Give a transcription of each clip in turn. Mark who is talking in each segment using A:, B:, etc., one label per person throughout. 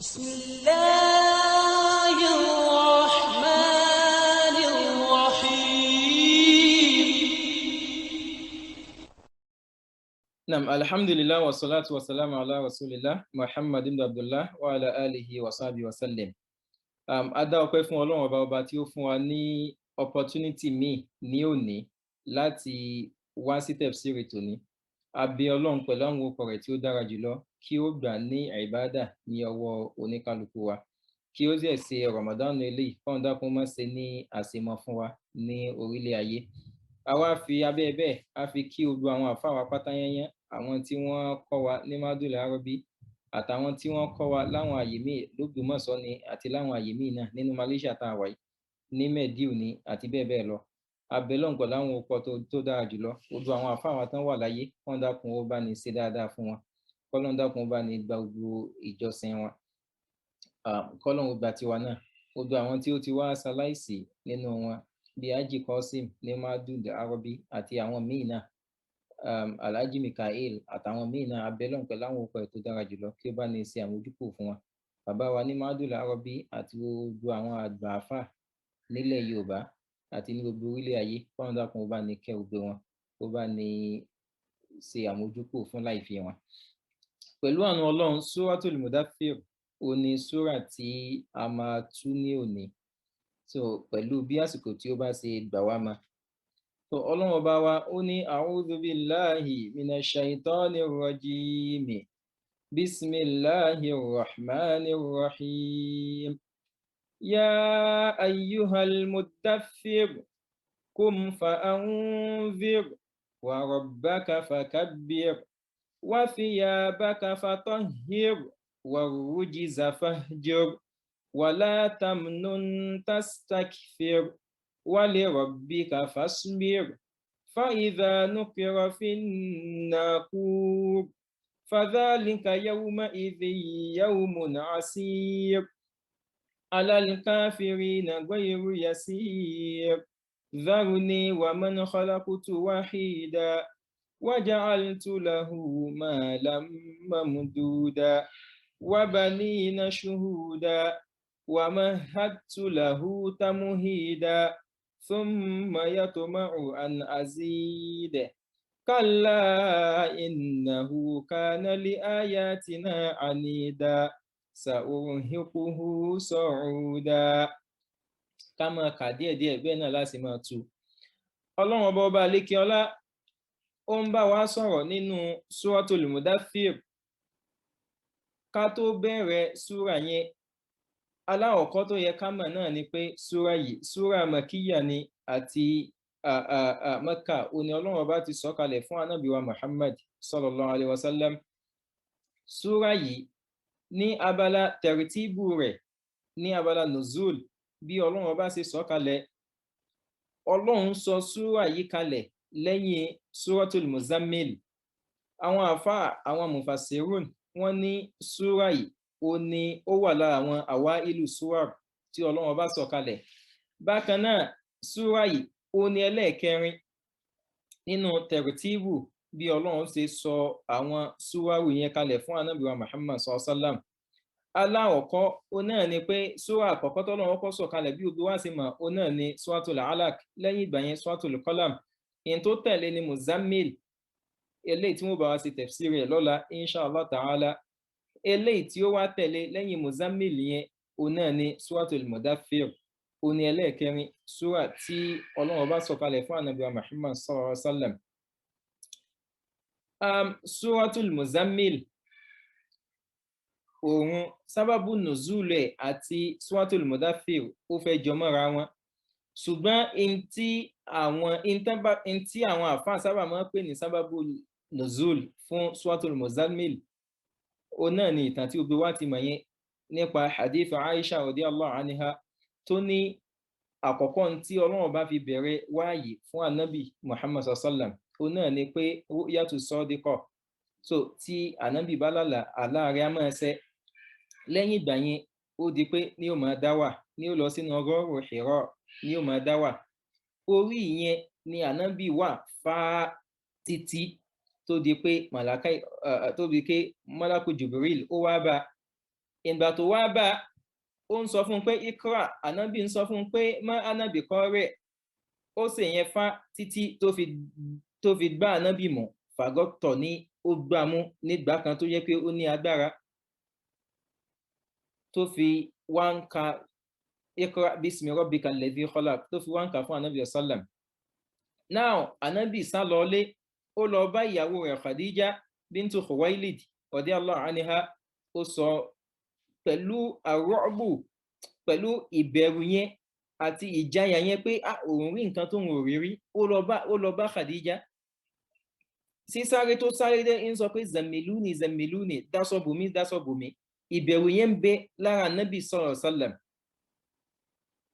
A: بسم الله الرحمن الرحيم.
B: نعم، الحمد لله والصلاة والسلام على رسول الله Muhammad ibn Abdullah wa ala alihi wa sahbihi wa sallim. A dá ọpẹ́ fún Ọlọ́run ọba tí ó fún wa ní opportunity míì ní òní láti wá sí tafsiri tòní. A bẹ̀ Ọlọ́run pẹ̀lú àwọn orúkọ rẹ̀ tí ó dára jùlọ kí ó gbà ní ìbádà ní ọwọ́ oníkálukú wa, kí ó sì ṣe Ramadan eléyìí kọ́ńdà dákun má ṣe ní àṣemọ fún wa ní orílẹ̀ ayé. A wá fi abẹ́ bẹ́ẹ̀ a fi kí gbogbo àwọn àfáà wa pátá yányán, àwọn tí wọ́n kọ́ wa ní Madul Arabi àtàwọn tí wọ́n kọ́ wa láwọn àyè míì l'Ógbómọ̀ṣọ́ ni àti láwọn àyè míì náà nínú Malaysia tá a wà yìí, ní Mediu ni àti bẹ́ẹ̀ bẹ́ẹ̀ lọ. A bẹ̀ Ọlọ́run pẹ̀lú àwọn orúkọ tó dára jùlọ, gbogbo àwọn àfáà wa tán wà láyé kọ́ńdà dákun ó bá ní ṣe dáadáa fún wọn, kọ́lọ́run dákun ó bá ní gba gbogbo ìjọsìn wọn, kọ́lọ́run gba tiwa náà. Gbogbo àwọn tí ó ti wá ṣaláìsí nínú wọn bíi Haji Qasim ní Madul Arabi àti àwọn míì náà, Alhaji Mikael àtàwọn míì náà, a bẹ̀ Ọlọ́run pẹ̀lú àwọn orúkọ tó dára jùlọ kí ó bá ní ṣe àmójúkò fún wọn. Bàbá wa ní Madul Arabi àti gbogbo àwọn àgbà àfáà nílẹ̀ Yorùbá àti ní gbogbo orílẹ̀ ayé, kọ́lọ́run dákun ó bá ní kẹ́ gbogbo wọn, ó bá ní ṣe àmójúkò fún láìfi wọn. Pẹ̀lú àánú Ọlọ́run, Suratul Mudaththir ó ní súrà tí a máa tú ní òní, so pẹ̀lú bí àsìkò tí ó bá ṣe gbà wá ma. So Ọlọ́run ọba wa ó ní a'udhu billahi minash shaitanir rajim, bismillahir rahmanir rahim. Ya ayyuhal muddaththir qum fa'anzir wa rabbaka fakabbir wa thiyabaka fatahhir والرجز فاهجر ولا تمنن تستكثر ولربك فاصبر فإذا نقر في الناقور فذلك يومئذ يوم عسير على الكافرين غير يسير ذرني ومن خلقت وحيدا وجعلت له مالا ممدودا وبنين شهودا ومهدت له تمهيدا ثم يطمع أن أزيد كلا إنه كان لآياتنا عنيدا سأرهقه صعودا. كما كديẹ̀ bẹ́ẹ̀ náà láti máa tú. Ọlọ́run ọba lékè ọlá ó ń bá wa sọ̀rọ̀ nínú Suratul Mudaththir. Ká tó bẹ̀rẹ̀ súra yẹn, aláwọ̀kọ́ tó yẹ ká mọ̀ náà ni pé súra yìí súra Makíyà ni àti Mẹ́kà ó ní Ọlọ́run ọba ti sọ̀kalẹ̀ fún Ànábì wa Muhammad sallallahu alaihi wasallam. Súra yìí ní abala tẹ̀rìtíbù rẹ̀, ní abala nuzul bí Ọlọ́run ọba ṣe sọ̀kalẹ̀, Ọlọ́run sọ súra yìí kalẹ̀ lẹ́yìn Suratul Muzammil. Àwọn àfáà àwọn mufassirun wọ́n ní súra yìí ó wà lára àwọn awailu suwar tí Ọlọ́run bá sọ̀kalẹ̀. Bákan náà súra yìí ó ní ẹlẹ́ẹ̀kẹrin nínú tẹ̀rìtíbù bí Ọlọ́run ṣe sọ àwọn súwárù yẹn kalẹ̀ fún Ànábì wa Muhammad sallallahu alaihi wasallam. Aláwọ̀kọ́ ó náà ni pé súra àkọ́kọ́ tọ́lọ́run kọ́ sọ̀kalẹ̀ bí gbogbo wa ṣe mọ̀ ó náà ni Suratul Alaq, lẹ́yìn ìgbà yẹn Suratul Qalam. In tó tẹ̀lé ni Muzammil, eléyìí tí wọ́n bá wá sí tafsiri rẹ̀ lọ́la inshallah ta'ala. Eléyìí tí ó wá tẹ̀lé lẹ́yìn Muzammil yẹn ó náà ni Suratul Mudaththir, ó ní ẹlẹ́ẹ̀kẹrin súrà tí Ọlọ́run bá sọ̀kalẹ̀ fún Ànábì wa Muhammad sallallahu alaihi wasallam. Suratul Muzammil òun sábàbù nùzúlẹ̀ àti Suratul Mudaththir ó fẹ́ jọ mọ́ra wọn, ṣùgbọ́n in tí àwọn àfáà sábà máa ń pè ní sábàbù nuzul fún Suratul Muzammil ó náà ni ìtàn tí gbogbo wa ti mọ̀ yẹn nípa hadith Aisha radiyallahu anha tó ní àkọ́kọ́ tí Ọlọ́run bá fi bẹ̀rẹ̀ wáyé fún Ànábì Muhammad sallam ó náà ni pé ru'yatu sadiqa, so tí Ànábì bá lálàá àlá rẹ̀ á máa ṣẹ. Lẹ́yìn ìgbà yẹn ó di pé ní ó máa dá wà, ní ó lọ sínú ọgọ́rù Hira, ní ó máa dá wà. Orí ìyẹn ni Ànábì wà fáá títí tó di pé Malaku Jibril ó wá bá ìgbà tó wá bá ó ń sọ fún pé ikra, ànábì ń sọ fún pé má ànábì kọ́ rẹ̀, ó sì yẹn fá títí tó fi gbá ànábì mọ̀, fàgọ́tọ̀ ní ó gbámú nígbà kan tó yẹ pé ó ní agbára, tó fi wá ń ka ikra bismi rabbikal ladhi khalaq, tó fi wá ń kà fún ànábì sallam. Now ànábì sá lọlé, ó lọ bá ìyàwó rẹ̀ Khadija bintu Khuwailid radiyallahu anha, ó sọ pẹ̀lú àrọ́bù, pẹ̀lú ìbẹ̀rù yẹn àti ìjáyà yẹn pé òun rí nǹkan tó ń rí rí, ó lọ bá Khadija. Sísáré tó sáré dé ń sọ pé zammiluni zammiluni, dásọ̀bùmí dásọ̀bùmí, ìbẹ̀rù yẹn ń bẹ lára Nabi sallallahu alaihi wasallam.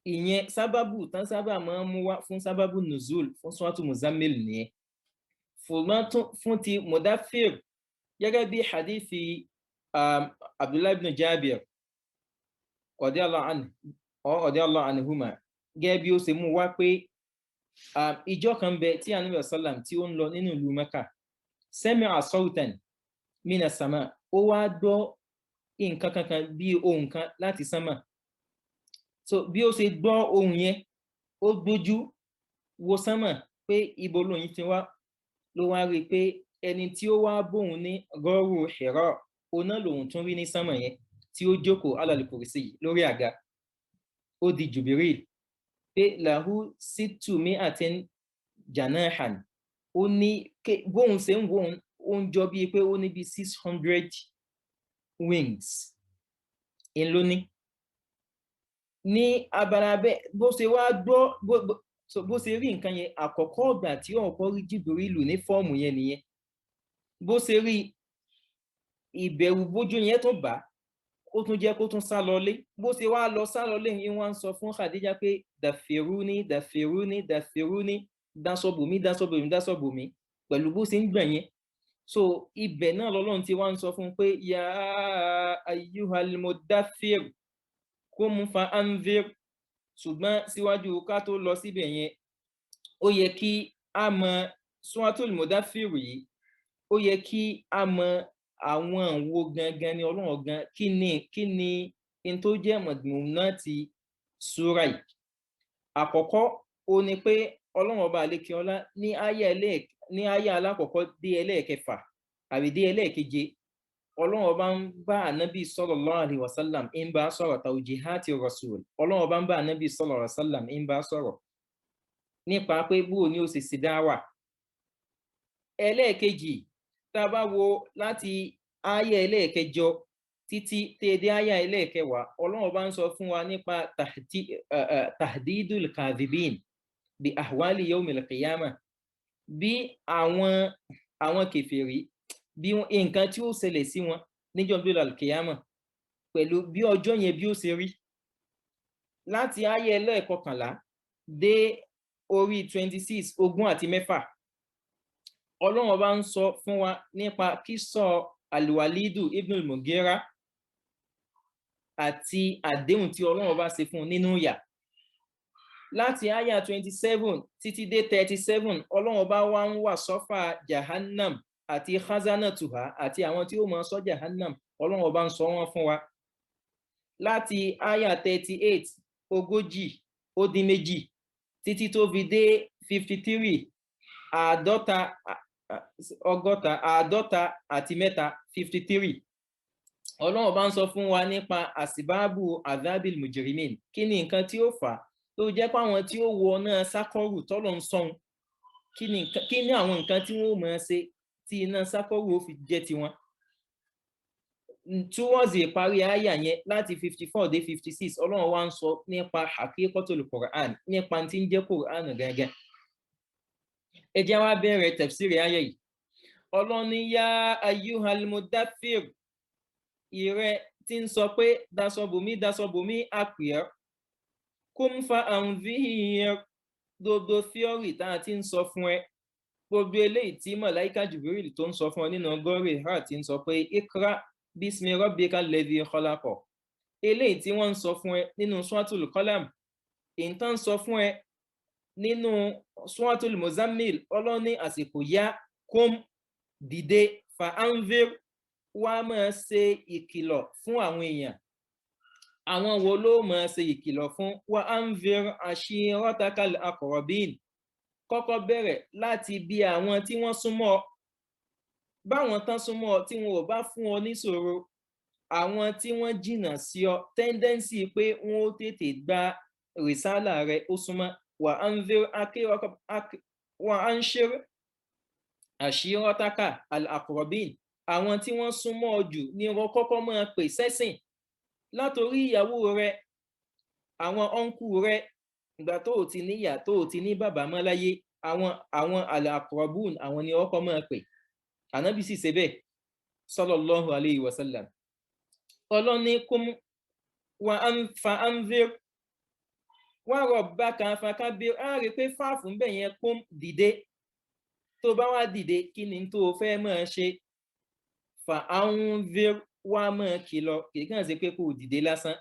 B: Ìyẹn sábàbù tán sábà máa ń mú wá fún sábàbù nuzul fún suratu Muzammil nìyẹn. Fún ti Mudaththir, gẹ́gẹ́ bí hadithi Abdullah ibn Jabir radiyallahu anhuma, gẹ́gẹ́ bí ó ṣe mú wá pé ìjọ kan bẹ tí Ànábì sallam tí ó ń lọ nínú ìlú Mẹ́kà, sami'a sawtan mina sama, ó wá gbọ́ nǹkan kankan bí ohun kan láti sánmà. So bí ó ṣe gbọ́ ohun yẹn, ó gbójú wo sánmà pé ibo lóyìn ti wá, ló wá rí pé ẹni tí ó wá bóun ní gọ́rù Hira, oná lòun tún rí ní sánmà yẹn, tí ó jókòó alal kursi lórí àga, ó di Jibril pé lahu sittu mi'atin janahan, ó ní bóun ṣe ń wo ó ń jọ bíi pé ó ní bí 600 wings in lóní. Ní abala bẹ́ẹ̀ bó ṣe wá gbọ́ bó ṣe rí nǹkan yẹn, àkọ́kọ́ ọgbà tí ọ̀pọ̀ rí Jibrilu ní fọ́ọ̀mù yẹn nìyẹn. Bó ṣe rí ìbẹ̀rù bójú yẹn tó bá, ó tún jẹ́ kó tún sá lọlé. Bó ṣe wá lọ sá lọlé yìí, wọ́n sọ fún Khadija pé dàfẹ́rúní dàfẹ́rúní dàfẹ́rúní, dásọ̀bùmí dásọ̀bùmí dásọ̀bùmí, pẹ̀lú bó ṣe ń gbà yẹn. So ibẹ̀ náà lọ́lọ́run ti wá ń sọ fún pé ya ayyuhal mudaththir qum fa anzir. Ṣùgbọ́n síwájú ká tó lọ síbẹ̀ yẹn, ó yẹ kí a mọ Suratul Mudaththir yìí, ó yẹ kí a mọ àwọn wo gangan ni Ọlọ́run gan, kí ni in tó jẹ́ madmunati súra yìí. Àkọ́kọ́ ó ní pé Ọlọ́run ọba àlékè ọlá ní àyá alákọ̀ọ́kọ́ dé ẹlẹ́ẹ̀kẹfà àbí dé ẹlẹ́ẹ̀keje, Ọlọ́run ọba ń bá ànábì sallallahu alaihi wasallam ń bá sọ̀rọ̀ tawjihati rasul. Ọlọ́run ọba ń bá ànábì sallallahu alaihi wasallam ń bá sọ̀rọ̀ nípa pé bó ni ó sì sì dáwà. Ẹlẹ́ẹ̀kejì, tá a bá wo láti àyá ẹlẹ́ẹ̀kẹjọ títí dé àyá ẹlẹ́ẹ̀kẹwàá, Ọlọ́run ọba ń sọ fún wa nípa tahdidul kadhibin bi ahwali yawmil qiyamah, bí àwọn kèfèrí, bí nǹkan tí ó ṣẹlẹ̀ sí wọn níjọ́ bí al-qiyamah, pẹ̀lú bí ọjọ́ yẹn bí ó ṣe rí. Láti àyá ẹlẹ́ẹ̀kọkànlá dé orí 26 ogún àti mẹ́fà, Ọlọ́run ọba ń sọ fún wa nípa kísọ̀ al-Walidu ibn al-Mughira àti àdéhùn tí Ọlọ́run ọba ṣe fún nínú ìyà. Láti àyá 27 títí dé 37, Ọlọ́run ọba wá ń wà sọ́fà Jahannam àti khazanatuha àti àwọn tí ó mọ̀ sọ Jahannam, Ọlọ́run ọba ń sọ wọ́n fún wa. Láti àyá 38 ogójì ó dín méjì títí tó fi dé 53 àádọ́ta àti mẹ́ta 53, Ọlọ́run ọba ń sọ fún wa nípa àsìbáàbù adhabil mujrimin, kí ni nǹkan tí ó fà tó jẹ́ pé àwọn tí ó wọ náà sákọ́rù tọ́lọ̀ ń sọ́hun, kí ni àwọn nǹkan tí wọ́n máa ṣe tí iná sákọ́rù ó fi jẹ́ tiwọn. Towards ìparí àyà yẹn láti 54 dé 56, Ọlọ́run wá ń sọ nípa haqiqatul Qur'an, nípa tí ń jẹ́ Qur'an gangan. Ẹ jẹ́ wá bẹ̀rẹ̀ tafsiri àyà yìí. Ọlọ́run ní ya ayyuhal mudaththir, ìrẹ tí ń sọ pé dásọ̀bùmí àpìẹ́, qum fa anzir, gbogbo theory tá a ti ń sọ fún ẹ, gbogbo eléyìí tí Màláíkà Jibril tó ń sọ fún ọ nínú gọ́rì ha ti ń sọ pé ikra bismi rabbikal ladhi khalaq, eléyìí tí wọ́n ń sọ fún ẹ nínú Suratul Qalam, ìtàn ń sọ fún ẹ nínú Suratul Muzammil, Ọlọ́run ní àsìkò yá, qum dìde, fa anzir wá máa ṣe ìkìlọ̀ fún àwọn èèyàn. Àwọn wo ló máa ṣe ìkìlọ̀ fún? Wa anzir ashiratakal aqrabin. Kọ́kọ́ bẹ̀rẹ̀ láti bí àwọn tí wọ́n súnmọ́ ọ. Báwọn tán súnmọ́ ọ tí wọn ò bá fún ọ níṣòro, àwọn tí wọ́n jìnnà sí ọ, tẹ́ndẹ́ǹsì pé wọ́n ó tètè gba rìsálà rẹ ó súnmọ́. Wa anzir ashirataka al-aqrabin. Àwọn tí wọ́n súnmọ́ ọ jù ni wọ́n kọ́kọ́ máa pè sẹ́sìn. Látòrí ìyàwó rẹ, àwọn ọ̀nkù rẹ, ìgbà tó ò ti níyà tó ò ti ní bàbá mọ́ láyé, àwọn al-aqrabun àwọn ni ọkọ máa pè. Ànábì sì ṣe bẹ́ẹ̀ sallallahu alayhi wa sallam. Ọlọ́ni kum fa anzir wa rabbaka fakabbir. Á rí pé fáàfù ń bẹ̀ yẹn kum dìde. Tó bá wá dìde kí ni tó fẹ́ máa ṣe? Fa anzir wá máa kìlọ̀, kì í kàn ṣe pé kò dìde lásán.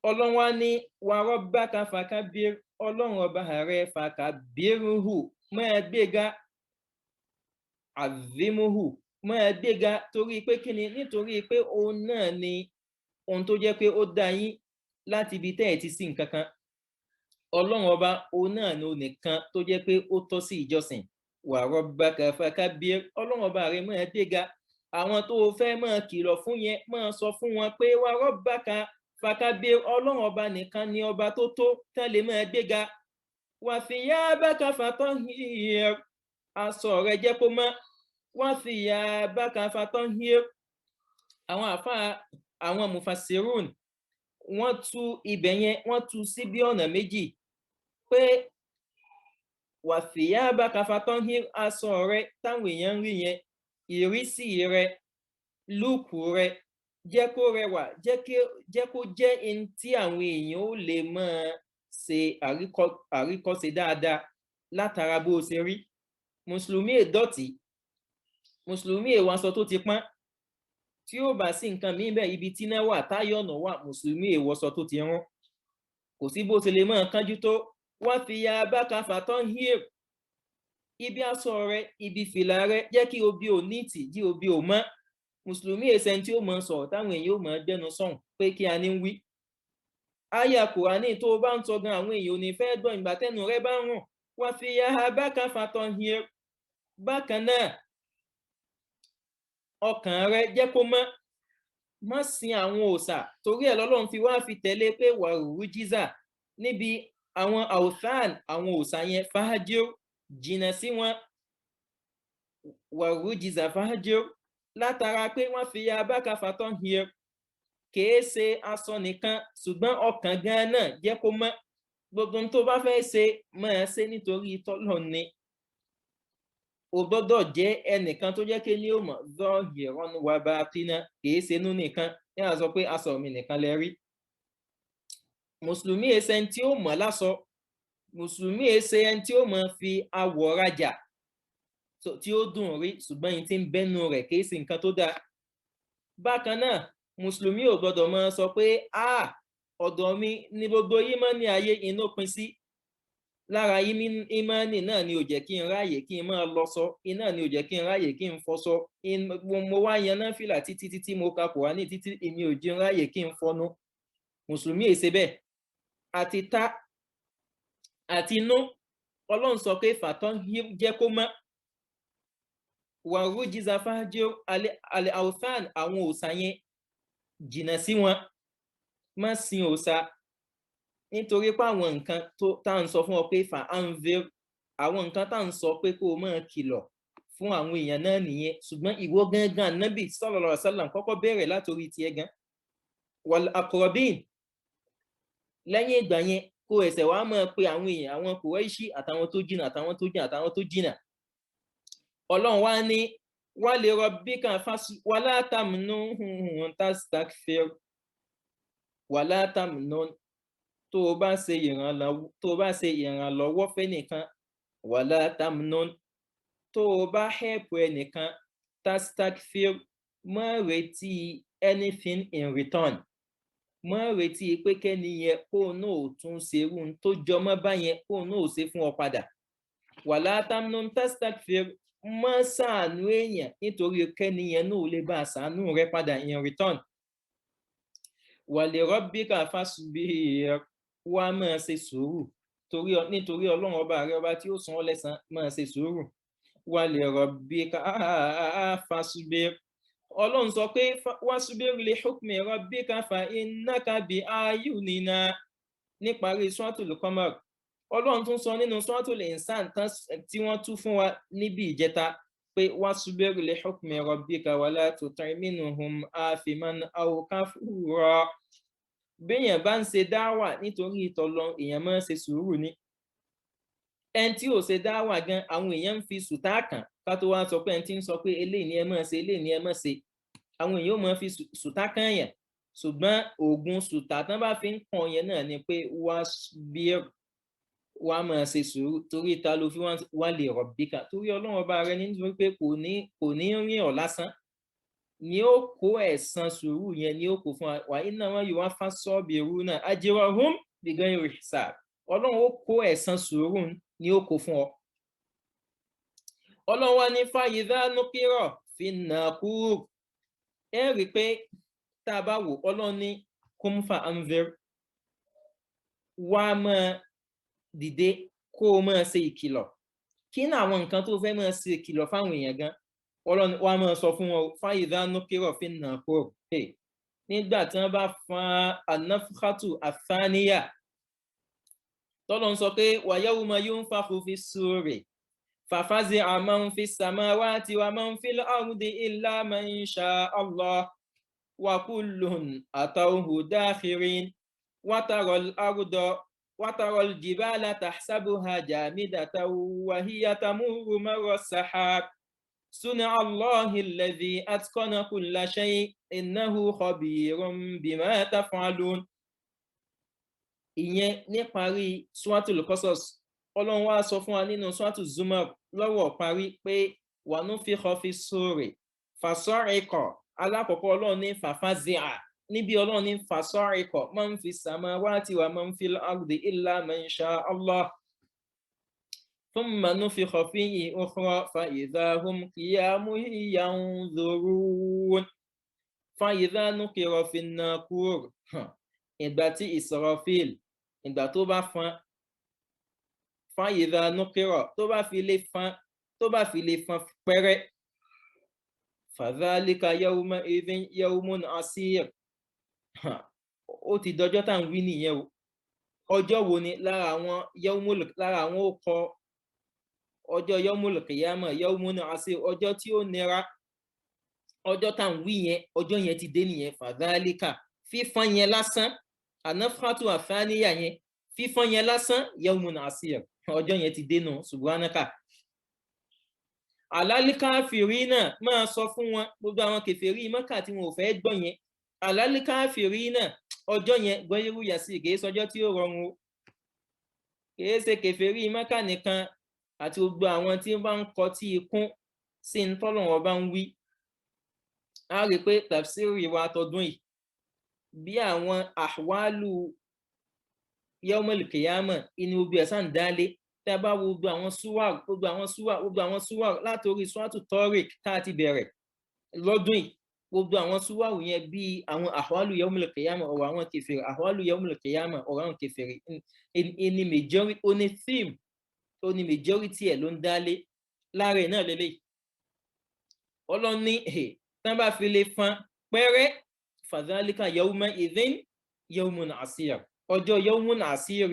B: Ọlọ́run wá ní wa rabbaka fakabbir. Ọlọ́run ọba rẹ fakabbirhu, máa gbéga. Azimuhu, máa gbéga. Torí pé kí ni? Nítorí pé òun náà ni ohun tó jẹ́ pé ó dá yín láti ibi tẹ́ ẹ̀ ti sí nǹkan kan. Ọlọ́run ọba òun náà ni òun nìkan tó jẹ́ pé ó tọ́ sí ìjọsìn. Wa rabbaka fakabbir. Ọlọ́run ọba rẹ máa gbéga. Àwọn tó fẹ́ máa kìlọ̀ fún yẹn máa sọ fún wọn pé wa rabbaka fakabbir. Ọlọ́run ọba nìkan ni ọba tó tó tán lè máa gbéga. Wa thiyabaka fatahhir. Aṣọ rẹ jẹ́ kó mọ́. Wa thiyabaka fatahhir. Àwọn àfáà àwọn mufassirun wọ́n tú ibẹ̀ yẹn wọ́n tú sí bí ọ̀nà méjì pé wa thiyabaka fatahhir, aṣọ rẹ táwọn èèyàn ń rí yẹn, ìrísí rẹ, lúùkù rẹ, jẹ́ kó rẹwà, jẹ́ kó jẹ́ ẹni tí àwọn èèyàn ó lè máa ṣe àríkọ́ṣe dáadáa látara bó ṣe rí. Mùsùlùmí èdọ́tì, mùsùlùmí èwọ̀nsọ tó ti pọ́n, tí ó bá sí nǹkan míì bẹ́ẹ̀, ibi tí náà wà táyọ̀nà wà, mùsùlùmí èwọ̀nsọ tó ti rún. Kò sí bó ṣe lè máa kánjú tó. Wa thiyabaka fatahhir. Ibi aṣọ rẹ, ibi fìlà rẹ, jẹ́ kí obi ò ní tì, jí obi ò mọ́. Mùsùlùmí èsẹ̀ tí ó máa sọ̀rọ̀ táwọn èèyàn ó máa gbẹ́nu sọ̀hún pé kí a ní wí. Àyá Kùránì tó bá ń sọ gan àwọn èèyàn ò ní fẹ́ gbọ́ ìgbà tẹ́nu rẹ bá ń rùn. Wa thiyabaka fatahhir. Bákan náà, ọkàn rẹ jẹ́ kó mọ́. Má sin àwọn òòṣà. Torí ẹ̀ lọ́lọ́run fi wá fi tẹ̀lé pé wà rújíza níbi àwọn awthan, àwọn òòṣà yẹn, fahajir, jìnnà sí wọn. Wà rújíza fahajir. Látara pé wọ́n thiyabaka fatahhir. Kìí ṣe aṣọ nìkan, ṣùgbọ́n ọkàn gan náà jẹ́ kó mọ́. Gbogbo tó bá fẹ́ ṣe máa ṣe nítorí tọ́lọ̀ ni. O gbọ́dọ̀ jẹ́ ẹnìkan tó jẹ́ kí ní ó mọ̀ zahiran wa batina, kìí ṣe inú nìkan. Yáà sọ pé aṣọ mi nìkan lẹ rí. Mùsùlùmí èsẹ̀ tí ó mọ̀ lásọ. Mùsùlùmí èsẹ̀ ẹni tí ó mọ̀ fi awọ̀ rajà tí ó dùn rí, ṣùgbọ́n yìí tí ń bẹ́nu rẹ̀ kìí ṣe nǹkan tó dáa. Bákan náà, mùsùlùmí ò gbọ́dọ̀ máa sọ pé ọ̀dọ̀ mi ni gbogbo ìmánì ayé inú pin sí. Lára ìmánì náà ni ò jẹ́ kí n ráyè kí n máa lọ sọ, iná ni ò jẹ́ kí n ráyè kí n fọṣọ. Mo wá yan náfìlà títí mo ka Kùránì títí èmi ò jẹ́ ráyè kí n fọnú. Mùsùlùmí èsè bẹ́ẹ̀. Àti ta àti inú, Ọlọ́run sọ pé fatahhir jẹ́ kó mọ́. Wa rújíza fahajir. Al-awthan, àwọn òòṣà yẹn, jìnnà sí wọn. Má sin òòṣà. Nítorí pé àwọn nǹkan tá à ń sọ fún ọ pé fa anzir, àwọn nǹkan tá à ń sọ pé kó o máa kìlọ̀ fún àwọn èèyàn náà nìyẹn. Ṣùgbọ́n ìwọ gangan Nábì sallallahu alaihi wasallam kọ́kọ́ bẹ̀rẹ̀ látòrí tiẹ̀ gan. Wal aqrabin. Lẹ́yìn ìgbà yẹn kó ẹsẹ̀ wá máa pe àwọn èèyàn, àwọn Quraishi àtàwọn tó jìnnà àtàwọn tó jìnnà àtàwọn tó jìnnà. Ọlọ́run wá ní wa li rabbika wala tamnun tastakthir. Wala tamnun. Tó o bá ṣe ìrànlọ́wọ́ fẹ́nìkan, wala tamnun. Tó o bá help ẹnìkan, tastakthir. Má retí anything in return. Má retí pé kẹ́ni yẹn kó náà ò tún ṣe irú tó jọmọ́ báyẹn kó náà ò ṣe fún ọ padà. Wala tamnun tastakthir. má ṣàánú èèyàn nítorí kẹ́niyẹn náà lè bá ṣàánú rẹ padà in return. Wa li rabbika fasbir, wá máa ṣe sùúrù nítorí ọlọ́run ọba rẹ ọba tí ó san ọ́ lẹ́san, máa ṣe sùúrù. Wa li rabbika fasbir, ọlọ́run sọ pé wasbir li hukmi rabbika fa innaka bi ayunina níparí Suratul Qamar. Ọlọ́run tún sọ nínú Suratul Insan tí wọ́n tú fún wa níbi ìjẹta pé wasbir li hukmi rabbika wala tuti' minhum athiman aw kafura. Béèyàn bá ń ṣe dáwà nítorí ìtọ́lọ, èèyàn máa ń ṣe sùúrù ni. Ẹni tí ò ṣe dáwà gan, àwọn èèyàn ń fi sùtá kàn ká tó wá sọ pé ẹni tí ń sọ pé eléyìí ni ẹ máa ṣe, eléyìí ni ẹ máa ṣe. Àwọn èèyàn ò máa fi sùtá kàn yẹn, ṣùgbọ́n oògùn sùtá tán bá fi ń kàn yẹn náà ni pé wasbir, wá máa ṣe sùúrù. Torí ta ló fi wá li rabbika, torí ọlọ́run ọba rẹ nítorí pé kò ní rìn ọ́ lásán, ni ó kó ẹ̀san sùúrù yẹn ni ó kó fún wa innama yuwaffa sabiruna ajrahum bighayri hisab. Ọlọ́run ó kó ẹ̀san sùúrù ni ó kó fún ọ. Ọlọ́run wá ní fa idha nuqira fin naqur. Ẹ rí pé tá a bá wò, ọlọ́run ní kum fa anzir, wá máa dìde kó o máa ṣe ìkìlọ̀. Kí ni àwọn nǹkan tó fẹ́ máa ṣe ìkìlọ̀ fáwọn èèyàn gan? Ọlọ́run wá máa sọ fún wọn fa idha nuqira fin naqur. Nígbà tí wọ́n bá fan an-nafkhatu ath-thaniya, tọ́lọ́run sọ pé wa yawma yunfakhu fis-suri fafazi'a man fis-samawati wa man fil-ardi illa man sha'a Allah wa kullun atawhu dakhirin wa taral jibala tahsabuha jamidatan wa hiya tamurru marra as-sahab sun'a Allahi alladhi atqana kulla shay' innahu khabirun bima taf'alun. Ìyẹn níparí Suratul Qasas. Ọlọ́run wá sọ fún wa nínú Suratul Zumar lọ́wọ́ parí pé wa nufikha fis-suri fasa'iqa. Alákọ̀ọ́kọ́ ọlọ́run ní fafazi'a, níbi ọlọ́run ní fasa'iqa man fis-samawati wa man fil-ardi illa man sha'a Allah. ثم نفخ فيه أخرى فإذا هم قيام ينظرون. فإذا نقر في الناقور. Ìgbà tí Israfil, ìgbà tó bá fan, فإذا نقر, tó bá fi lè fan pẹ́rẹ́. فذلك يومئذ يوم عسير. Ó ti dọjọ́ tá ń wí nìyẹn o. Ọjọ́ wo ni lára àwọn ó kọ ọjọ́ yawmul qiyamah, yawmun asir, ọjọ́ tí ó nira. Ọjọ́ tá ń wí yẹn, ọjọ́ yẹn ti dé nìyẹn. Fadhalika, fífán yẹn lásán, an-nafkhatu ath-thaniya yẹn, fífán yẹn lásán, yawmun asir, ọjọ́ yẹn ti dé nù. Subhanaka. Alal kafirina, máa sọ fún wọn, gbogbo àwọn kèfèrí Mákà tí wọn ò fẹ́ gbọ́ yẹn. Alal kafirina, ọjọ́ yẹn ghayru yasir, kìí sọjọ́ tí ó rọrùn o. Kìí ṣe kèfèrí Mákà nìkan àti gbogbo àwọn tí bá ń kọtí ikún sí ń tọ́lọ́run bá ń wí. A rí pé tafsiri wa tọdún yìí, bí àwọn ahwalu yawmul qiyamah inú gbogbo ẹ̀sán ń dálé. Tí a bá wo gbogbo àwọn súwà látòrí Suratul Tariq tá a ti bẹ̀rẹ̀ lọ́dún yìí, gbogbo àwọn súwà yẹn bí àwọn ahwalu yawmul qiyamah, ọ̀rọ̀ àwọn kèfèrí, ahwalu yawmul qiyamah, ọ̀rọ̀ àwọn kèfèrí, ó ní majority ẹ̀ ló ń dálé. Lára ẹ̀ náà lélẹ̀. Ọlọ́run ní tán bá fi lè fan pẹ́rẹ́, fadhalika yawma'idhin yawmun asir. Ọjọ́ yawmun asir,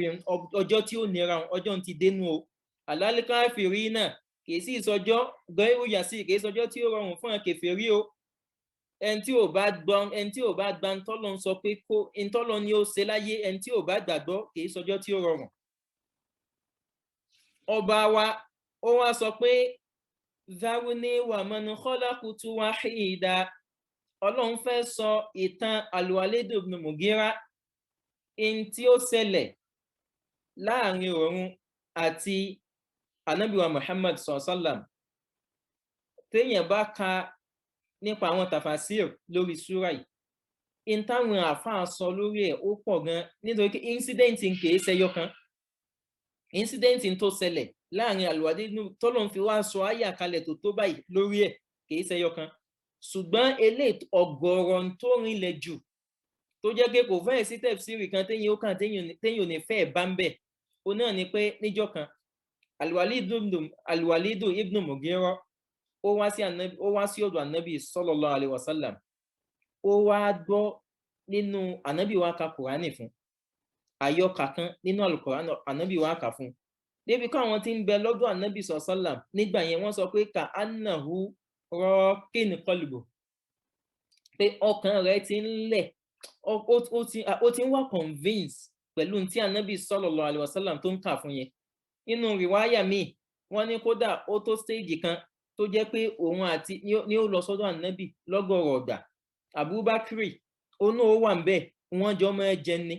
B: ọjọ́ tí ó nira, ọjọ́ ti dénú o. Alal kafirina, kìí sí ìsọjọ́ ghayru yasir, kìí sọjọ́ tí ó rọrùn fún kèfèrí o. Ẹni tí ò bá gba ntọ́lọ́run sọ pé kó ntọ́lọ́run ni ó ṣe láyé, ẹni tí ò bá gbàgbọ́, kìí sọjọ́ tí ó rọrùn. Ọba wa ó wá sọ pé dharuni wa man khalaqtu wahida. Ọlọ́run fẹ́ sọ ìtàn Al-Walid ibn Mughira, in tí ó ṣẹlẹ̀ láàrin òun àti Ànábì wa Muhammad sallam. Téèyàn bá ka nípa àwọn tafasir lórí súrà yìí, in táwọn àfáà sọ lórí ẹ̀ ó pọ̀ gan, nítorí incident kìí ṣẹyọ kan. Incident tó ṣẹlẹ̀ láàrin Al-Walid tọ́lọ́run fi wá sọ àyà kalẹ̀ tó báyìí lórí ẹ̀ kìí ṣẹyọ kan ṣùgbọ́n eléyìí ọ̀gọ̀rọ̀ tó rinlẹ̀ jù tó jẹ́ pé kò fẹ́ẹ̀ sí tẹ̀fsírì kan téèyàn ó kàn téèyàn ò ní fẹ́ẹ̀ bá ń bẹ̀ ó náà ni pé níjọ́ kan Al-Walid ibn Mughira ó wá sí ọ̀dọ̀ ànábì sallallahu alaihi wasallam ó wá gbọ́ nínú ànábì wa ka kùránì fún àyọkà kan nínú Al-Qur'an ànábì wa kà fún débi káwọn tí ń bẹ lọ́dọ̀ ànábì sallam nígbà yẹn wọ́n sọ pé ka annahu raqin qalbu pé ọkàn rẹ̀ ti ń lẹ̀ ó ti ń wá convince pẹ̀lú tí ànábì sallallahu alaihi wasallam tó ń kà fún yẹn nínú rìwáyà míì wọ́n ní kódà ó tó stage kan tó jẹ́ pé òun àti ní ó lọ sọ́dọ̀ ànábì lọ́gọ̀rọ̀ ọ̀gbà Abubakri ó náà ó wà ń bẹ̀ wọ́n jọ mọ́ ẹjẹ ni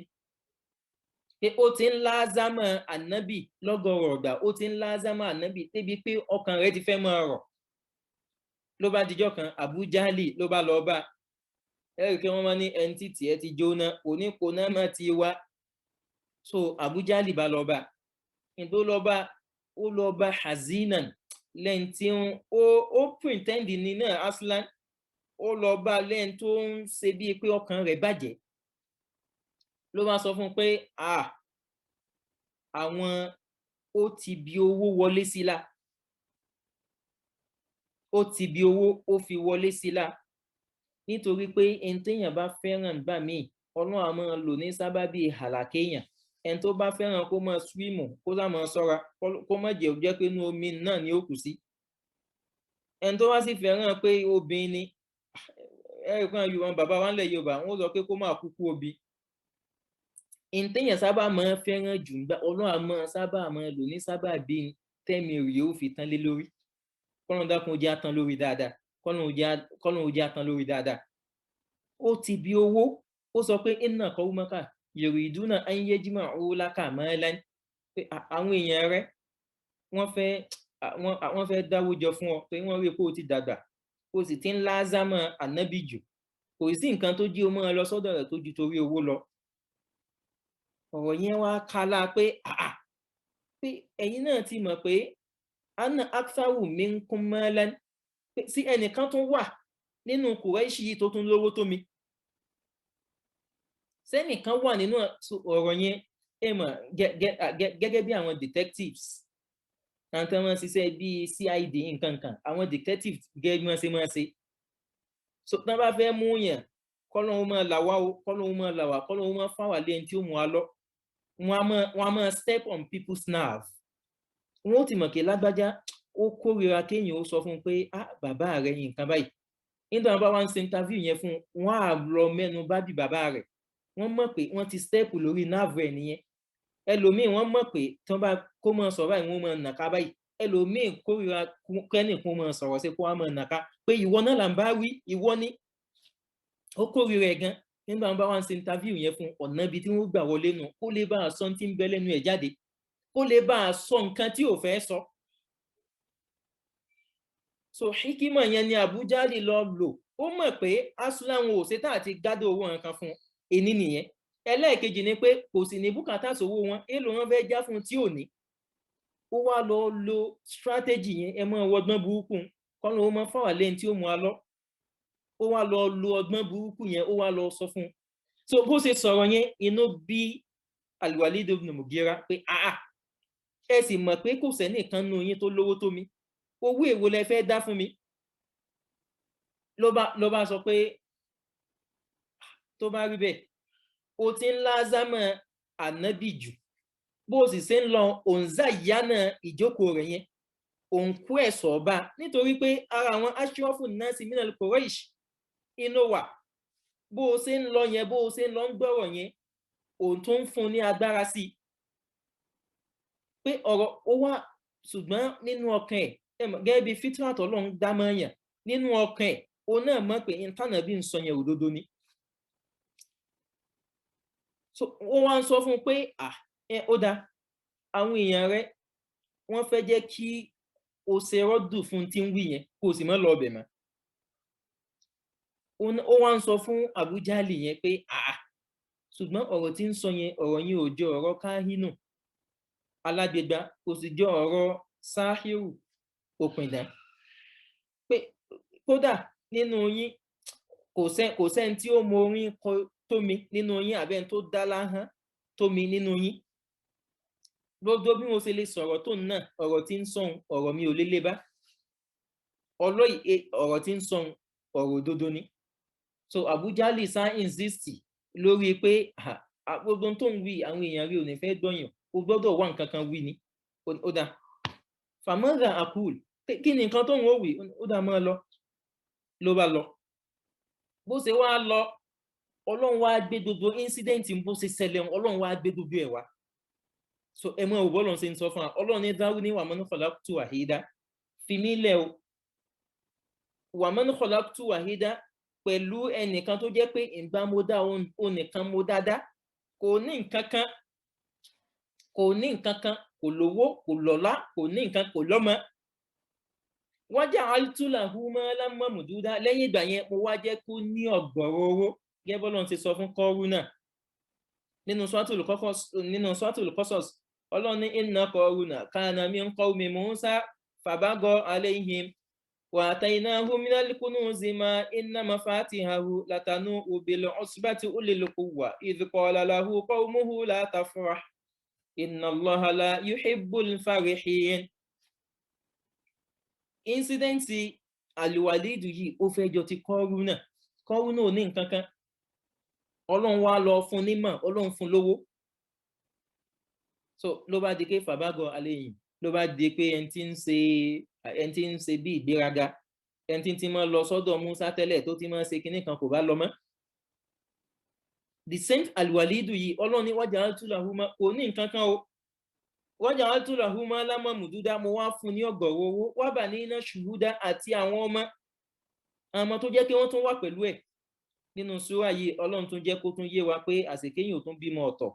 B: pé ó ti ń lázámọ̀ ànábì lọ́gọ̀rọ̀ ọ̀gbà ó ti ń lázámọ̀ ànábì débi pé ọkàn rẹ̀ ti fẹ́ máa rọ̀ ló bá dijọ́ kan Abu Jahli ló bá lọ bá ẹ̀rì kí wọ́n máa ní ẹni tí tiẹ̀ ti jóná onípo náà má ti wá so Abu Jahli bá lọ bá ní tó lọ bá ó lọ bá hazinan lẹ́yìn tí ó pretend ní náà aslan ó lọ bá lẹ́yìn tó ń ṣe bíi pé ọkàn rẹ̀ bàjẹ́ ló bá sọ fún un pé àwọn ó ti bi owó wọlé sí la ó ti bi owó ó fi wọlé sí la nítorí pé ẹni téèyàn bá fẹ́ràn gbà míì ọlọ́run á máa lò ní sábàbí hàlàkéèyàn ẹni tó bá fẹ́ràn kó máa swímù kó sá máa ṣọ́ra kó má jẹ́ pé inú omi náà ni ó kù sí ẹni tó wá sì fẹ́ràn pé obìnrin ni ẹ̀rì kan yorùbá bàbá wa ńlẹ̀ yorùbá wọ́n sọ pé kó máa kúkú obì ẹni téèyàn sábà máa fẹ́ràn jù nígbà ọlọ́run á máa sábà máa lò ní sábàbí tẹ́mi rèé ó fi tán lé lórí kọ́lọ́n dákun jẹ́ àtàn lórí dáadáa kọ́lọ́n ó jẹ́ àtàn lórí dáadáa ó ti bi owó ó sọ pé inna qawmaka yuriduna an yajma'u laka malan pé àwọn èèyàn rẹ wọ́n fẹ́ dáwó jọ fún ọ pé wọ́n rí pé ó ti dàgbà ó sì ti ń lázámọ̀ ànábì jù kò sí nǹkan tó jí o máa lọ sọ́dọ̀ rẹ̀ tó ju torí owó lọ ọ̀rọ̀ yẹn wá kálá pé pé ẹ̀yin náà ti mọ̀ pé ana aktharu minkum malan pé sí ẹnìkan tó wà nínú Kùrẹ́ṣì yìí tó tún lówó tó mi sẹ́nìkan wà nínú ọ̀rọ̀ yẹn ẹ mọ̀ gẹ́gẹ́ bí àwọn detectives àti wọ́n ṣiṣẹ́ bíi CID nǹkan kan àwọn detectives gẹ́gẹ́ bí wọ́n ṣe máa ṣe so tán bá fẹ́ mú yàn kọ́lọ́hún máa là wá o kọ́lọ́hún máa là wá kọ́lọ́hún máa fáwà lé ẹni tí ó mú wa lọ wọ́n á máa step on people's nerve wọ́n ó ti mọ̀ kí lágbájá ó kórìíra kéèyàn ó sọ fún un pé bàbá rẹ̀ nǹkan báyìí nígbà wọn bá wá ń ṣe interview yẹn fún wọn á lọ mẹ́nu bá bí bàbá rẹ̀ wọ́n mọ̀ pé wọ́n ti step lórí nerve ẹ̀ nìyẹn ẹlòmíì wọ́n mọ̀ pé tí wọ́n bá kó mọ̀ sọ̀rọ̀ báyìí wọ́n mọ̀ nàka báyìí ẹlòmíì kórìíra kẹ́nìkan mọ̀ sọ̀rọ̀ sí kó wá mọ̀ nàka pé ìwọ náà là ń bá wí ìwọ ni ó kórìíra ẹ̀ gan nígbà wọn bá wá ń ṣe interview yẹn fún ọ̀nà ibi tí wọ́n gbà wọlé nù kó lè bá a sọ tí ń bẹ lẹ́nu ẹ̀ jáde kó lè bá a sọ nǹkan tí ò fẹ́ sọ. so hikima yẹn ni Abu Jahli lọ lò ó mọ̀ pé asúláwọn ò ṣetán àti gádó owó nǹkan fún ẹni nìyẹn ẹlẹ́ẹ̀kejì ni pé kò sì ní bùkátà sówó wọn èlò wọn fẹ́ já fún tí ò ní ó wá lọ lo strategy yẹn ẹ mọ́ ọgbọ́n burúkú kọ́nà ó mọ́ fáwà lẹ́yìn tí ó mú a lọ ó wá lọ lo ọgbọ́n burúkú yẹn ó wá lọ sọ fún un so bó ṣe sọ̀rọ̀ yẹn inú bí Al-Walid ibn Mughira pé ẹ sì mọ̀ pé kò sẹ́nìkan nù yín tó lówó tó mi owó èwo lẹ fẹ́ dá fún mi ló bá sọ pé tó bá rí bẹ́ẹ̀ ó ti ń lázámọ̀ ànábì jù bó sì ṣe ń lọ òǹzà ìyánà ìjókòó rẹ̀ yẹn òǹkú ẹ̀sọ̀ ọba nítorí pé ara àwọn ashrafu nasi minal Quraysh inú wà bó ṣe ń lọ yẹn bó ṣe ń lọ ń gbọ́rọ̀ yẹn òun tó ń fún ní agbára sí i pé ọ̀rọ̀ ó wà ṣùgbọ́n nínú ọkàn ẹ̀ gẹ́gẹ́ bí fitrat Ọlọ́run dámọ̀yàn nínú ọkàn ẹ̀ òun náà mọ̀ pé ìtànàbí ń sọ yẹn òdodo ni so ó wá ń sọ fún un pé ó dáa àwọn èèyàn rẹ wọ́n fẹ́ jẹ́ kí o ṣe rọ́dù fún tí ń wí yẹn kó o sì mọ́ lọ ọbẹ̀ mọ́ ó wá ń sọ fún Abu Jahli yẹn pé ṣùgbọ́n ọ̀rọ̀ tí ń sọ yẹn ọ̀rọ̀ yẹn ò jọ ọ̀rọ̀ káhínù alágbègbà kò sì jọ ọ̀rọ̀ sáhírù òpìdán pé kódà nínú yín kò sẹ́ni tí ó mọ orin kọ tó mi nínú yín àbẹ́ni tó dá láhán tó mi nínú yín gbogbo bí mo ṣe lè sọ̀rọ̀ tó náà ọ̀rọ̀ tí ń sọ̀hún ọ̀rọ̀ mi ò lélẹ̀ bá ọ̀rọ̀ tí ń sọ̀hún ọ̀rọ̀ òdodo ni so Abu Jali sá insist lórí pé gbogbo tó ń wí àwọn èèyàn rí ò ní fẹ́ gbọ́yàn o gbọ́dọ̀ wá nǹkan kan wí ni ó dá famara akul kí ni nǹkan tó ń wí ó dá máa ló bá lọ bó ṣe wá lọ ọlọ́run wá gbé gbogbo incident bó ṣe ṣẹlẹ̀ ọlọ́run wá gbé gbogbo ẹ̀ wá so ẹ mọ òbọ́ lọ́n ṣe ń sọ fún wa ọlọ́run ní dáwọ́ ní wa man khalaqtu wahida fi mí lẹ̀ o wa man khalaqtu wahida pẹ̀lú ẹnìkan tó jẹ́ pé ìgbà mo dá onìkan mo dáadáa kò ní nǹkan kan kò lówó kò lọ́lá kò ní nǹkan kò lọ́mọ waja'altu lahu malan mamduda lẹ́yìn ìgbà yẹn mo wá jẹ́ kó ní ọ̀gbọ̀rọ̀ owó gẹ́gẹ́ bọ́lọ́run ti sọ fún Kọ́rúnà nínú Suratul Qasas ọlọ́run ní inna Qaruna kana min qawmi Musa fabagha alayhim wa ataynahu minal kunuzi ma inna mafatihahu latanu bil usbati ulil quwwa idh qala lahu qawmuhu la tafrah inna Allaha la yuhibbul farihin. Incidenti Al-Walidu yìí ó fẹ́ jọ ti Kọ́rúnà ò ní nǹkan kan ọlọ́run wá lọ fún nímọ̀ ọlọ́run fún lówó so ló bá di pé fàbágọ aléyìn ló bá di pé ẹni tí ń ṣe bí ìgbéraga ẹni tí máa lọ sọ́dọ̀ Musa tẹ́lẹ̀ tó ti máa ṣe kinní kan kò bá lọ mọ́ the same Al-Walidu yìí ọlọ́run ní waja'altu lahu kò ní nǹkan kan o waja'altu lahu malan mamduda mo wá fún ní ọ̀gọ̀rọ̀ owó wa banina shuhuda àti àwọn ọmọ tó jẹ́ kí wọ́n tún wà pẹ̀lú ẹ̀ nínú súrà yìí ọlọ́run tún jẹ́ kó tún yé wa pé àṣekéyìn ò tún bímọ ọ̀tọ̀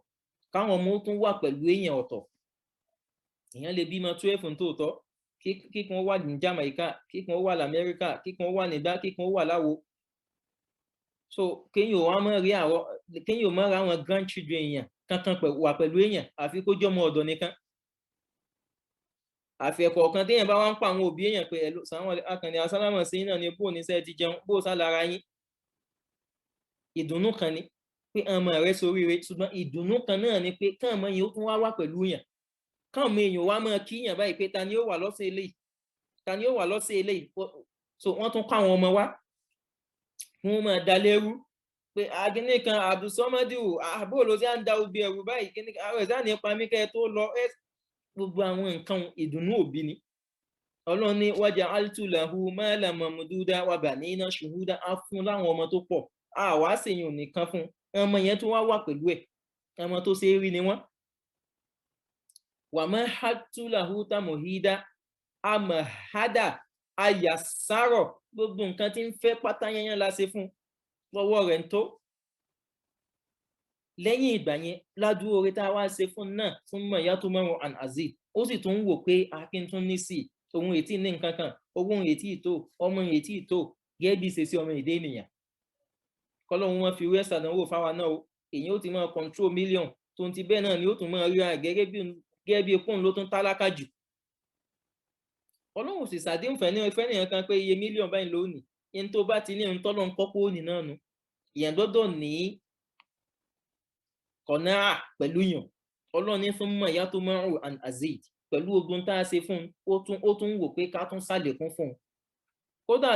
B: káwọn ọmọ tún wà pẹ̀lú èèyàn ọ̀tọ̀ èèyàn lè bímọ 12 tóòtọ́ kíkan wà ní Jamaica kíkan wà lamẹ́ríkà kíkan wà nígbà kíkan wà láwo so kéyìn ò má ra àwọn grandchildren èèyàn kankan wà pẹ̀lú èèyàn àfi kó jọmọ ọ̀dọ̀ nìkan àfi ẹ̀kọ́ kan téèyàn bá wá ń pa àwọn òbí èèyàn pé sàwọn akànnì asálámọ̀ sí náà ni bó ní sẹ́ẹ̀ ti jẹun bó sá lára yín ìdùnnú kan ni pé ọmọ rẹ soríire ṣùgbọ́n ìdùnnú kan náà ni pé káàmọ yẹn ó tún wá pẹ̀lú yàn káàmọ èèyàn wá máa kíyàn báyìí pé ta ni ó wà lọ́sẹ̀ eléyìí so wọ́n tún kọ́ àwọn ọmọ wá wọ́n máa da lérú pé agínní kan Abdulsomadu àbó ló ti à ń da obì ẹ̀rù báyìí kíní àwọn ẹ̀sán ní pa mí kẹ́ tó lọ gbogbo àwọn nǹkan ìdùnnú òbí ni ọlọ́run ní waja'altu lahu malan mamduda wa banina shuhuda á fún láwọn ọmọ tó pọ̀ àwa ṣèyàn nìkan fún ọmọ yẹn tó wá pẹ̀lú ẹ̀ ọmọ tó ṣe é rí ni wọ́n wa mahadtu lahu tamhida amahada ayasaro gbogbo nǹkan tí ń fẹ́ pátá yẹn la ṣe fún lọ́wọ́ rẹ̀ ń tó lẹ́yìn ìgbà yẹn ládùúgbò orí tá a wá ṣe fún náà fún mọ̀ ìyá tó mọ̀rún and azeez ó sì tún ń wò pé akin tún ní sí òun ètí ní nǹkan kan ogún ètí ìtò ọmọ ètí ìtò gẹ́gẹ́ bí ṣe sí ọmọ èdè ènìyàn kọ́lọ́hún wọn fi wé ṣàdánwò fáwa náà o èyí ó ti máa control million tó ń ti bẹ́ẹ̀ náà ni ó tún máa ríra gẹ́gẹ́ bí pọ́ùn ló tún tálákà jù ọlọ́run sì ṣàdéhùn fẹ́nìyàn kan pé iye mílíọ̀n báyìí lónìí yẹn tó bá ti ní ohun tọ́lọ́ ń kọ́kọ́ òní náà nu ìyẹn gbọ́dọ̀ ní kọ̀nà pẹ̀lú yàn ọlọ́run ní fún mọ̀ ìyá tó mọ̀rún and azeez pẹ̀lú ogun tá a ṣe fún ó tún wò pé ká tún ṣàlékún fún un kódà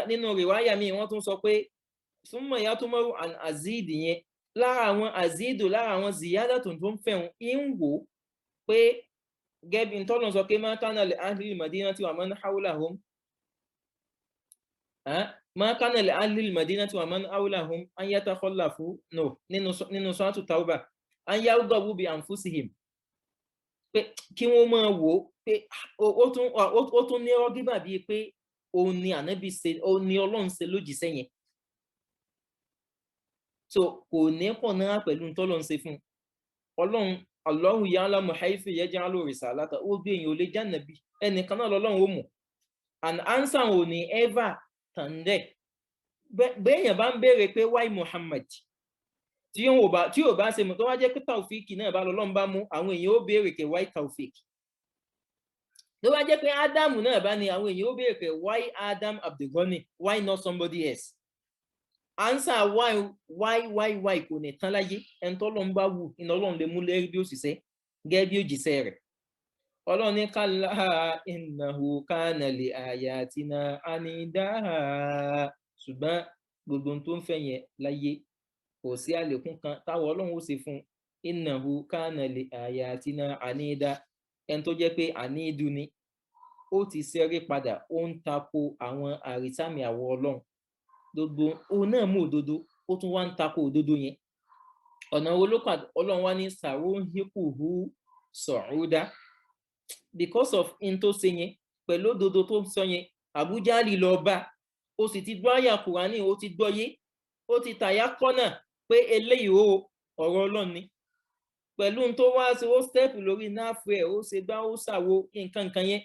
B: nínú rìwáyà mi wọ́n tún sọ pé fún mọ̀ ìyá tó mọ̀rún and azeez yẹn lára àwọn azeedo lára àwọn ziyada tó ń fẹ̀hún ń wò pé gẹ́bí tọ́lọ̀ sọ pé máa kánà lè áhìlì madinati wa man hawlahum máa kánà lè áhìlì madinati wa man hawlahum an yatakhallafu nínú suratu Tawbah an yarghabu bi anfusihim pé kí wọ́n máa wò pé ó tún ní ọgíbà bíi pé òun ni ànábì ṣe òun ni ọlọ́run ṣe lójíṣẹ́ yẹn so kò ní pọ̀ náà pẹ̀lú tọ́lọ̀ ń ṣe fún ọlọ́run Allahu ya'lamu haythu yaj'alu risalata ó gbé èèyàn ò lè jánàbí ẹnìkan náà lọ́lọ́run ó mọ̀ and answer ò ní ever tàn dẹ̀ béèyàn bá ń béèrè pé why Muhammad tí ò bá ṣe mọ̀ tó wá jẹ́ pé tàwfíìkì náà bá lọ́lọ́run bá mú àwọn èèyàn ó béèrè pé why tàwfíìkì tó wá jẹ́ pé ádámù náà bá ní àwọn èèyàn ó béèrè pé why Adam Abdulgani, why not somebody else. Answer why kò ní tán láyé ẹni tó lọ́n bá wù iná ọlọ́run lè mú lẹ́rí bí òṣìṣẹ́ gẹ́gẹ́ bí òjìṣẹ́ rẹ̀. Ọlọ́run ní kálá innahu kana li ayatina anida, ṣùgbọ́n gbogbo tó ń fẹ́ yẹn láyé kò sí àlékún kan táwọn ọlọ́run ó ṣe fún innahu kana li ayatina anida, ẹni tó jẹ́ pé àníìdú ni ó ti ṣẹ́rí padà ó ń tako àwọn àrísàmì àwọ̀ ọlọ́run gbogbo òun náà mú òdodo ó tún wá ń tako òdodo yẹn. Ọ̀nà wo ló pàdé ọlọ́run wá ní sàróhìkùhù sọ̀rúdá because of in tó ṣe yẹn pẹ̀lú òdodo tó sọ yẹn Abu Jahli lọ bá ó sì ti gbọ́ àyà Kùránì ó ti gbọ́ yé ó ti tàyà kọ́nà pé eléyìí ọ̀rọ̀ ọlọ́run ni pẹ̀lú tó wá sí ó stẹ́pù lórí náàfù ẹ̀ ó ṣe gbá ó ṣàwo nǹkan yẹn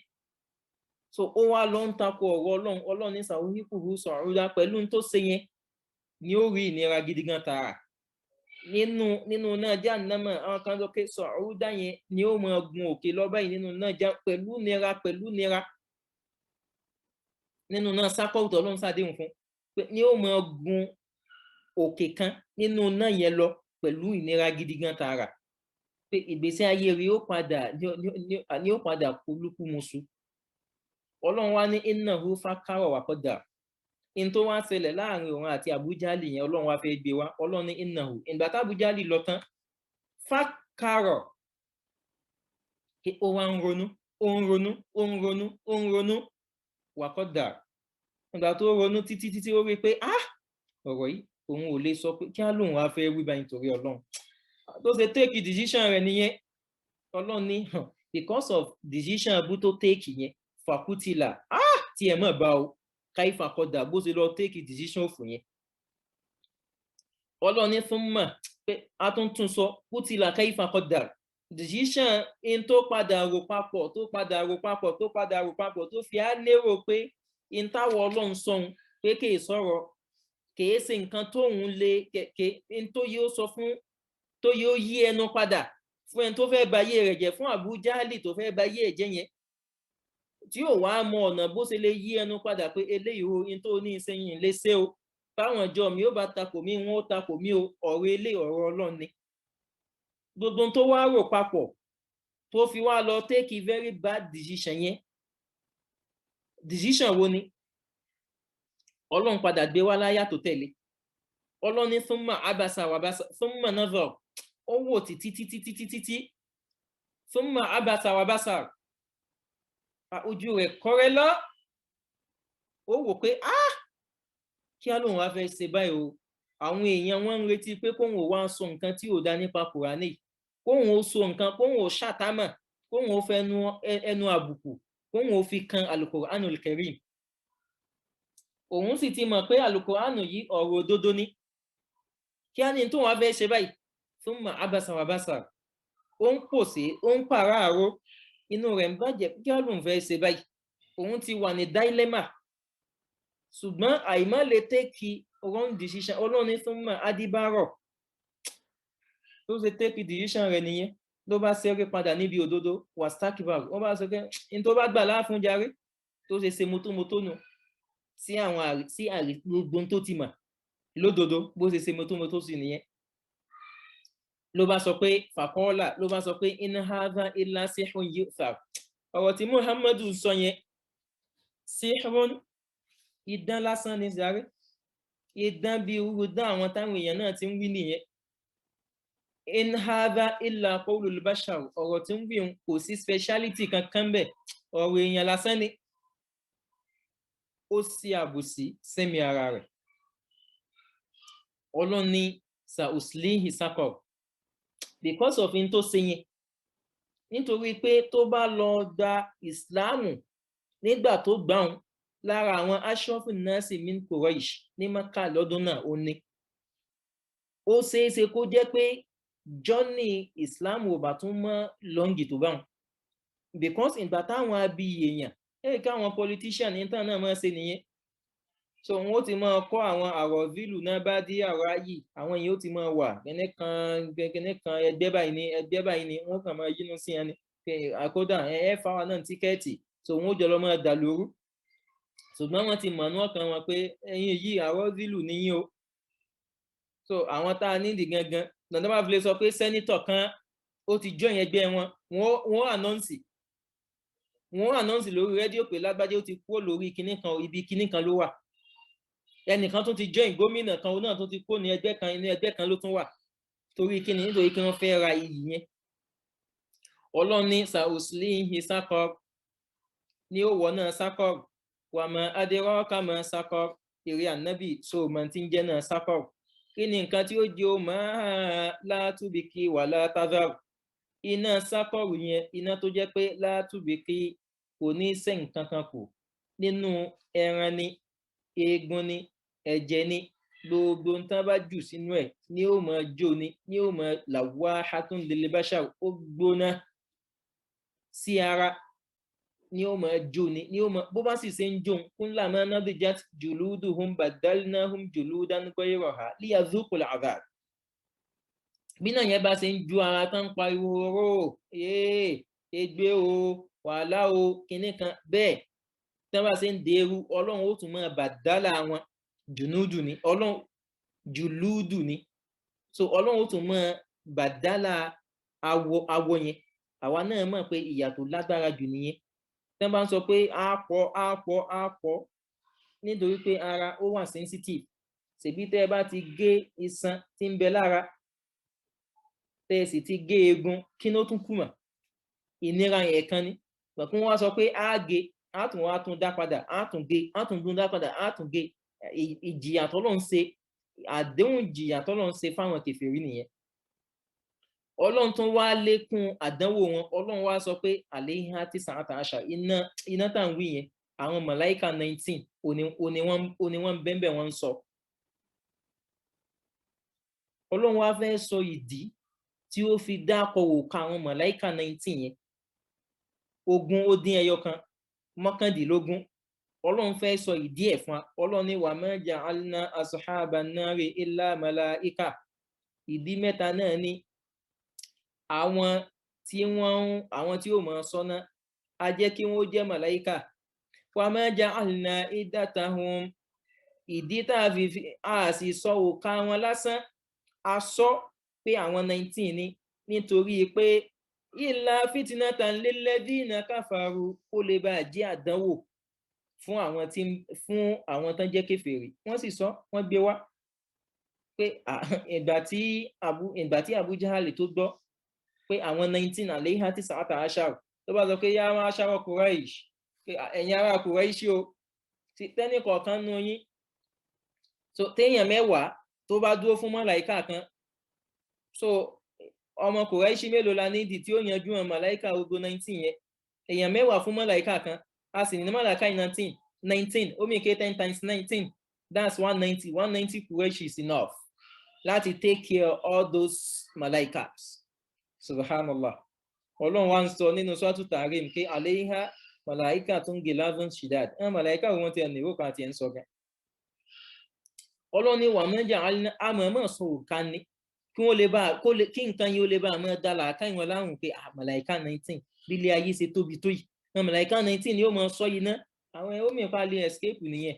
B: so ó wá lọ ń takò ọ̀rọ̀ ọlọ́run ní sàróhìkùhù sọ̀rúdá pẹ̀lú tó ṣe yẹn ni ó rí ìnira gidi gan tààrà nínú náà Jahannama. Àwọn kan lókè sọ̀rúdá yẹn ni ó máa gun òkè lọ báyìí nínú náà já pẹ̀lú nira nínú náà sákọ̀ọ̀tọ̀ ọlọ́run ṣàdéhùn fún pé ni ó máa gun òkè kan nínú náà yẹn lọ pẹ̀lú ìnira gidi gan tààrà pé ìgbésí ayé rí ó padà kúlùkù mùsù. Ọlọ́run wá ní innahu fakara wa qadar in tó wá ṣẹlẹ̀ láàrin òun àti Abu Jahli yẹn ọlọ́run wá fẹ́ gbé wá. Ọlọ́run ní innahu ìgbà tí Abu Jahli lọ tán fakara ó wá ń ronú wa qadar. Ìgbà tó ronú títí ó rí pé ọ̀rọ̀ yìí òun ò lè sọ pé kí á lóun wá fẹ́ wí báyìí nítorí ọlọ́run tó ṣe take decision rẹ̀ nìyẹn. Ọlọ́run ní because of decision bú tó take yẹn fàkútìlà tí ẹ mọ̀ bá o káífà kọ́dà bó ṣe lọ take decision fún yẹn. Ọlọ́run ní fún mọ̀ pé a tún sọ kútìlà káífà kọ́dà decision in tó padà rò papọ̀ tó fi á lérò pé in táwọn ọlọ́run sọ̀hún pé kì í sọ̀rọ̀ kìí ṣe nǹkan tóun lè in tó yóò sọ fún tó yóò yí ẹnu padà fún ẹni tó fẹ́ bayé rẹ̀ jẹ́ fún Abu Jahli tó fẹ́ bayé ẹ̀ jẹ́ yẹn tí ò wá mọ ọ̀nà bó ṣe lè yí ẹnu padà pé eléyìí o in tó ní ìsẹ́yìn lè ṣe o táwọn ọjọ́ mi ó bá takò mí wọn ó takò mí o ọ̀rọ̀ ilé ọ̀rọ̀ ọlọ́run ni. Gbogbo tó wá rò papọ̀ tó fi wá lọ take a very bad decision yẹn decision wo ni ọlọ́run padà gbé wá láyà tó tẹ̀lé. Ọlọ́run ní thumma abasa wabasa thumma nazar ó wò títí thumma abasa wabasa ojú rẹ̀ kọ́rẹ́ lọ ó wò pé kí á lóun wá fẹ́ ṣe báyìí o àwọn èèyàn wọn ń retí pé kóun ò wá sọ nǹkan tí ò dá nípa Kùránì kóun ò sọ nǹkan kóun ò ṣàtámà kóun ò fẹ́ ẹnu àbùkù kóun ò fi kan Al-Qur'anul Karim. Òun sì ti mọ̀ pé Al-Qur'anu yìí ọ̀rọ̀ òdodo ni kí á ní tó wá fẹ́ ṣe báyìí thumma abasa wabasa ó ń pòṣé ó ń pàráàró inú rẹ̀ ń bàjẹ́ kí á lóun fẹ́ ṣe báyìí òun ti wà ní dilemma ṣùgbọ́n àìmọ́ lè take wrong decision. Ọlọ́run ní thumma adibaro tó ṣe take decision rẹ̀ nìyẹn ló bá ṣẹ́rí padà níbi òdodo wastakbar ó bá sọ pé ní tó bá gbà láàfún jàre tó ṣe mọ́tòmọ́tò nù sí àwọn gbogbo tó ti mọ̀ lódodo bó ṣe mọ́tòmọ́tò sí nìyẹn. Ló bá sọ pé fàkọ́ọ́là ló bá sọ pé in hadha illa sihrun yu'thar ọ̀rọ̀ tí Muhammadu sọ yẹn sihrun idán lásán ní sáré idán bí irú dán àwọn táwọn èèyàn náà ti ń wí nìyẹn. In hadha illa qawlul bashar ọ̀rọ̀ tí ń wí kò sí speciality kankan bẹ́ẹ̀ ọ̀rọ̀ èèyàn lásán ni. Ó sí àbòsí sẹ́mi ara rẹ̀. Ọlọ́run ní sa'uslihi saqar because of in tó ṣe yẹn nítorí pé tó bá lọ gba ìsìláàmù nígbà tó gbáhùn lára àwọn ashrafu nasi min Quraish ní Maka lọ́dún náà ó ní ó ṣeéṣe kó jẹ́ pé jọ́nì ìsìláàmù ò bá tún mọ́ lọ́ngì tó báhùn because ìgbà táwọn abiyì èèyàn káwọn politician ní tàn náà máa ṣe nìyẹn so wọn ó ti máa kọ́ àwọn àrọ̀vílù náà bá dí àrá yìí àwọn èèyàn ó ti máa wà kíní kan ẹgbẹ́ báyìí ni wọ́n kàn máa yínú sí ẹni àkódà ẹ fáwọn náà tíkẹ́ẹ̀tì so wọn ó jọ lọ máa dà lóru ṣùgbọ́n wọ́n ti mọ̀ ní ọkàn wọn pé ẹ̀yin yìí àrọ̀vílù níyìn o so àwọn tá a nídìí gangan dandan bá fi lè sọ pé sẹ́nítọ̀ kan ó ti join ẹgbẹ́ wọn wọ́n ànọ́ǹsì lórí rédíò pé lágbájá ó ti kúrò lórí kinní kan ibi kinní kan ló wà ẹnìkan tó ti join gómìnà kan náà tó ti kó ní ẹgbẹ́ kan inú ẹgbẹ́ kan ló tún wà torí kíni nítorí kí wọ́n fẹ́ ra iyì yẹn ọlọ́run ní sàùsílì sákọ̀ ní òwò náà sákọ̀ wà mọ́ adérọ́ọ̀ká mọ́ sákọ̀ eré ànábì so mọ́ tí ń jẹ́ náà sákọ̀ kí ni nǹkan tí ó di o máa látúbìkì wà látàzàrù iná sákọ̀rù yẹn iná tó jẹ́ pé látúbìkì kò ní sẹ́yìn kankan kù nínú ẹran ni eegun ni ẹ̀jẹ̀ ni gbogbo ń tán bá jù sínú ẹ̀ ní ó mọ jó ní ó mọ làwá hatun lil bashar ó gbóná sí ara ní ó mọ jó ní ó mọ bó bá sì ṣe ń jó kullama nadijat juluduhum badalnahum juludan ghayraha liyazuqul adhab bí náà yẹn bá ṣe ń ju ara tán pariwo oró egbe o wàhálà o kinní kan bẹ́ẹ̀ tí wọ́n bá ṣe ń dèrú ọlọ́run ó tún máa bàdálà wọn jùnúdù ni ọlọ́run jùlúdù ni so ọlọ́run ó tún máa bàdálà awọ yẹn àwa náà mọ̀ pé ìyà tó lágbára jù nìyẹn tí wọ́n bá ń sọ pé àpọ̀ nítorí pé ara ó wà sensitive ṣèbí tẹ́ ẹ bá ti gé iṣan tí ń bẹ lára tẹ́ ẹ sì ti gé eegun kí ló tún kù mọ́ ìnira yẹn kan ni pẹ̀kún wá sọ pé á gé átùn wá tún dá padà átùn gé átùn tún dá padà átùn gé ìjìyà tọ́lọ́run ń ṣe àdéhùn ìjìyà tọ́lọ́run ń ṣe fáwọn kèfèrí nìyẹn ọlọ́run tún wá lékún àdánwò wọn ọlọ́run wá sọ pé àléhà tí sàátà àṣà iná tá ń wí yẹn àwọn màláíkà 19 òní wọ́n bẹ́ẹ̀ wọ́n ń sọ ọlọ́run wá fẹ́ sọ ìdí tí ó fi dákọ̀ òkà àwọn màláíkà 19 yẹn ogún ó dín ẹyọ kan mọ́kàndínlógún ọlọ́run fẹ́ sọ ìdí ẹ̀ fún wa ọlọ́run ní wa ma ja'alna ashaban nari illa malaika ìdí mẹ́ta náà ní àwọn tí ó mọ̀ sọ́nà a jẹ́ kí wọ́n jẹ́ màláíkà wa ma ja'alna iddatahum ìdí tá a sì sọ òkà wọn lásán a sọ pé àwọn 19 ni nítorí pé illa fitnatan lilladhina kafaru ó lè bá jẹ́ àdánwò fún àwọn tán jẹ́ kèfèrí wọ́n sì sọ wọ́n gbé wá pé ìgbà tí Abu Jahali tó gbọ́ pé àwọn 19 àléhà tí sàátà aṣáàrù tó bá sọ pé yá máa aṣáàrù Quraish pé ẹ̀yin ará Quraish o tẹ́nì kọ̀ọ̀kan nú yín so téèyàn mẹ́wàá tó bá dúró fún màláíkà kan so ọmọ Quraish mélòó la nídìí tí ó yanjú àwọn màláíkà ogo 19 yẹn èèyàn mẹ́wàá fún màláíkà kan a sì ní màláíkà 19 ó mìí ké 10 times 19 that's 190 Quraish is enough láti take care of all those malaikas subhanallah ọlọ́run wá ń sọ nínú suratu Tahrim ké alayha malaika tún gilavun shidad àwọn màláíkà wọn ti ẹni ìwòkà àti ẹ̀ ń sọ gan ọlọ́run ní wà mẹ́jà àmọ́mọ́ sọ òkà ní kí nǹkan yìí ó lè bá àmọ́ dálà káyìn láhùn pé màláíkà 19 bí ilé ayé ṣe tóbi tó yìí àwọn màláíkà 19 ni ó mọ sọ yìí ná àwọn ẹ̀ ó mìíràn lè escape nìyẹn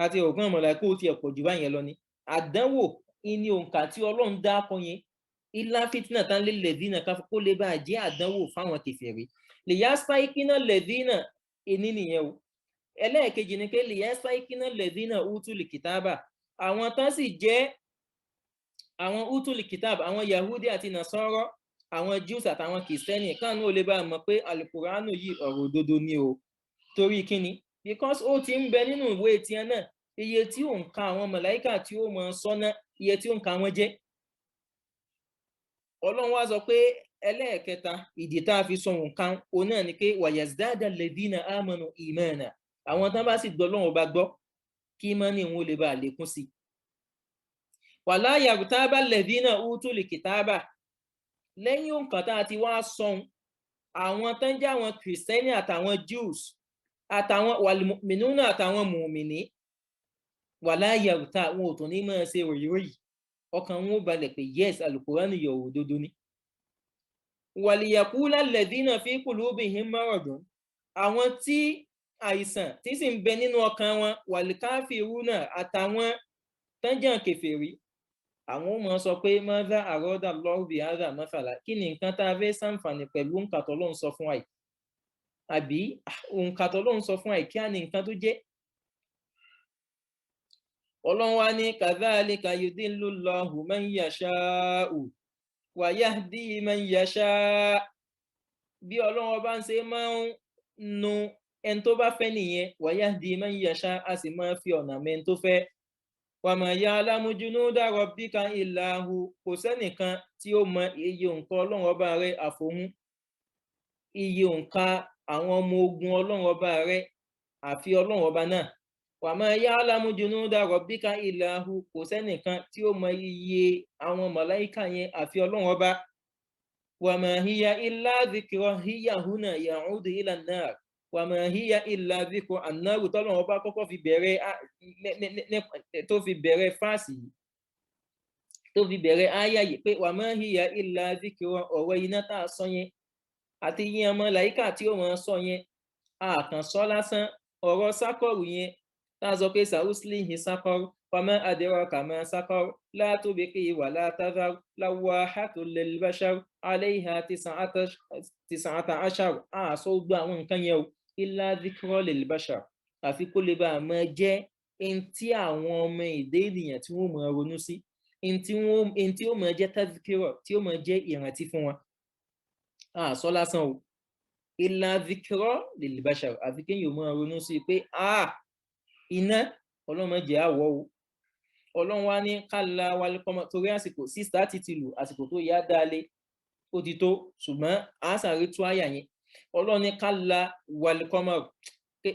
B: àti ògùn màláíkà ó ti ẹ̀pọ̀ jù báyẹn lọ ni àdánwò ìní òǹkà tí ọlọ́run dákọ yẹn ilá fitna tán lé lẹ́dínà ká kó lè bá jẹ́ àdánwò fáwọn kèfèrí lè yá sáíkínà lẹ́dínà ẹni nìyẹn o ẹlẹ́ẹ̀kejì ni pé lè yá sáíkínà lẹ́dínà útùlì kìtàbà àwọn tán sì jẹ́ àwọn útùlì kìtàbà àwọn Yahudi àti Nasara àwọn Jews àtàwọn kìrìsìtẹ́nì káànú ò lè bá mọ̀ pé alukùránù yìí ọ̀rọ̀ òdodo ni o torí kíni because ó ti ń bẹ nínú ìwé tiẹ̀ náà iye tí òǹkà àwọn màláíkà tí ó mọ sọ́nà iye tí òǹkà wọn jẹ́ ọlọ́run wá sọ pé ẹlẹ́ẹ̀kẹta ìdí tá a fi sọ nǹkan òun náà ni pé wayazdada alladhina amanu imana àwọn tán bá sì gbọ́ lọ́wọ́ bá gbọ́ kí ìmánì wọn lè bá lékún sí wala yartaba alladhina utul kitaba lẹ́yìn òǹkà tá a ti wá sọ àwọn tán jẹ́ àwọn kìrìsìtẹ́nì àtàwọn Jews àtàwọn wal mu'minuna àtàwọn mùmìnì wala yarta wọn ò tún ní máa ṣe ròyìnròyìn ọkàn wọn ó balẹ̀ pé yes alukurani yọ òdodo ni. waliyaqula alladhina fi qulubihim maradun àwọn tí àìsàn tí sì ń bẹ nínú ọkàn wọn wal kafiruna àtàwọn tánjàn kèfèrí àwọn ò mọ sọ pé madha arada Allahu bi hadha mathala kí ni nǹkan tá a fẹ́ ṣàǹfààní pẹ̀lú nǹkan tó lóun sọ fún wa yìí àbí nǹkan tó lóun sọ fún wa yìí kí á ní nǹkan tó jẹ́. ọlọ́run wa ní kadhalika yudillu Allahu man yasha'u wa yahdi man yasha' bí ọlọ́run ọba ń ṣe máa ń nu ẹni tó bá fẹ́ nìyẹn wa yahdi man yasha' a sì máa fi ọ̀nà mẹ́ni tó fẹ́. wa ma ya'lamu junuda rabbika illa hu kò sẹ́nìkan tí ó mọ iye òǹkà ọlọ́run ọba rẹ̀ àfòun iye òǹkà àwọn ọmọ ogun ọlọ́run ọba rẹ̀ àfi ọlọ́run ọba náà. wa ma ya'lamu junuda rabbika illa hu kò sẹ́nìkan tí ó mọ iye àwọn màláíkà yẹn àfi ọlọ́run ọba. wa ma hiya illa dhikra hiya huna ya'udu ila an-nar wa ma hiya illa dhikru an-nar tọ́lọ́run ọba kọ́kọ́ fi bẹ̀rẹ̀ tó fi bẹ̀rẹ̀ fáàsì tó fi bẹ̀rẹ̀ áyà yìí pé wa ma hiya illa dhikru ọ̀rọ̀ iná tá a sọ yẹn àti yíyan màláíkà tí ó máa sọ yẹn àkànṣọ́ lásán ọ̀rọ̀ sákọ̀rù yẹn tá a sọ pé sàúsìlìhì sákọ̀rù fama adraka ma sákọ̀rù la tubqi wa la tadhar lawwahatun lil bashar alayha 19 àṣọ gbọ́ àwọn nǹkan yẹn o illa dhikra lil bashar àfi kó lè bá a máa jẹ́ ẹni tí àwọn ọmọ èdè ènìyàn tí wọ́n máa ronú sí ẹni tí ó máa jẹ́ tadhkira tí ó máa jẹ́ ìrántí fún wọn àṣọ lásán o illa dhikra lil bashar àfi kéèyàn máa ronú sí pé iná ọlọ́run má jẹ́ àwọ̀ o. ọlọ́run wá ní kálá wal qamar torí àsìkò 6:30 ti lù àsìkò tó yá dáálé ó ti tó ṣùgbọ́n a sáré tú àyà yẹn. ọlọ́run ní kálá wal qamar pé